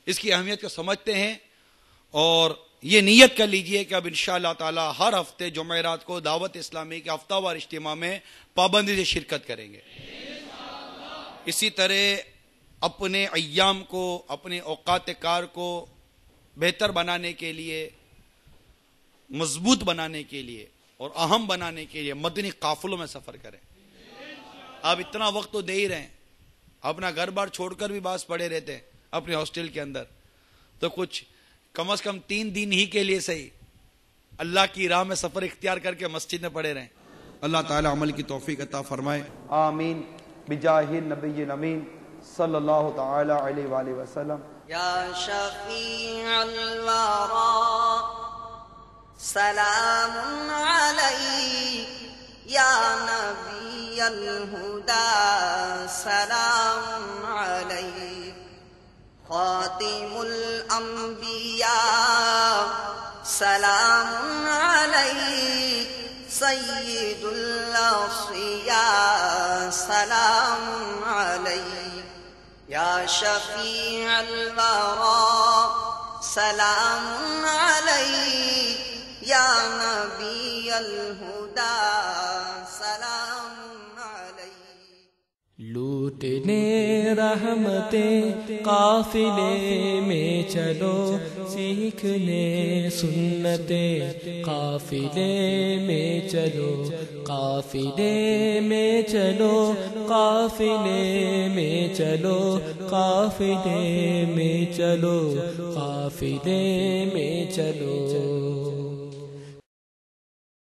اس کی اہمیت کو سمجھتے ہیں, اور یہ نیت کر لیجئے کہ اب انشاءاللہ تعالی ہر ہفتے جمعرات کو دعوت اسلامی کے ہفتہ وار اجتماع میں پابندی سے شرکت کریں گے. اسی طرح اپنے ایام کو, اپنے اوقات کار کو بہتر بنانے کے لیے, مضبوط بنانے کے لیے اور اہم بنانے کے لیے مدنی قافلوں میں سفر کریں. آپ اتنا وقت تو دے ہی رہے ہیں, اپنا گھر بار چھوڑ کر بھی باز پڑے رہتے ہیں اپنے ہاسٹل کے اندر, تو کچھ کم از کم 3 دن ہی کے لیے صحیح اللہ کی راہ میں سفر اختیار کر کے مسجد میں پڑے رہیں. اللہ تعالی عمل کی توفیق عطا فرمائے. آمین بجاہ النبی الامین صلی اللہ تعالی علیہ وآلہ وسلم. یا شفیع الورا سلام علیک یا نبی الہدا سلام علیک خاتم الانبیاء سلام علیک سید الاصفیاء سلام علیک یا شفیع الورا سلام علیک یا نبی الہدا سلام علیک. لوٹنے رحمتیں قافلے میں چلو, سیکھنے سنتیں قافلے میں چلو, قافلے میں چلو, قافلے میں چلو, قافلے میں چلو, قافلے میں چلو.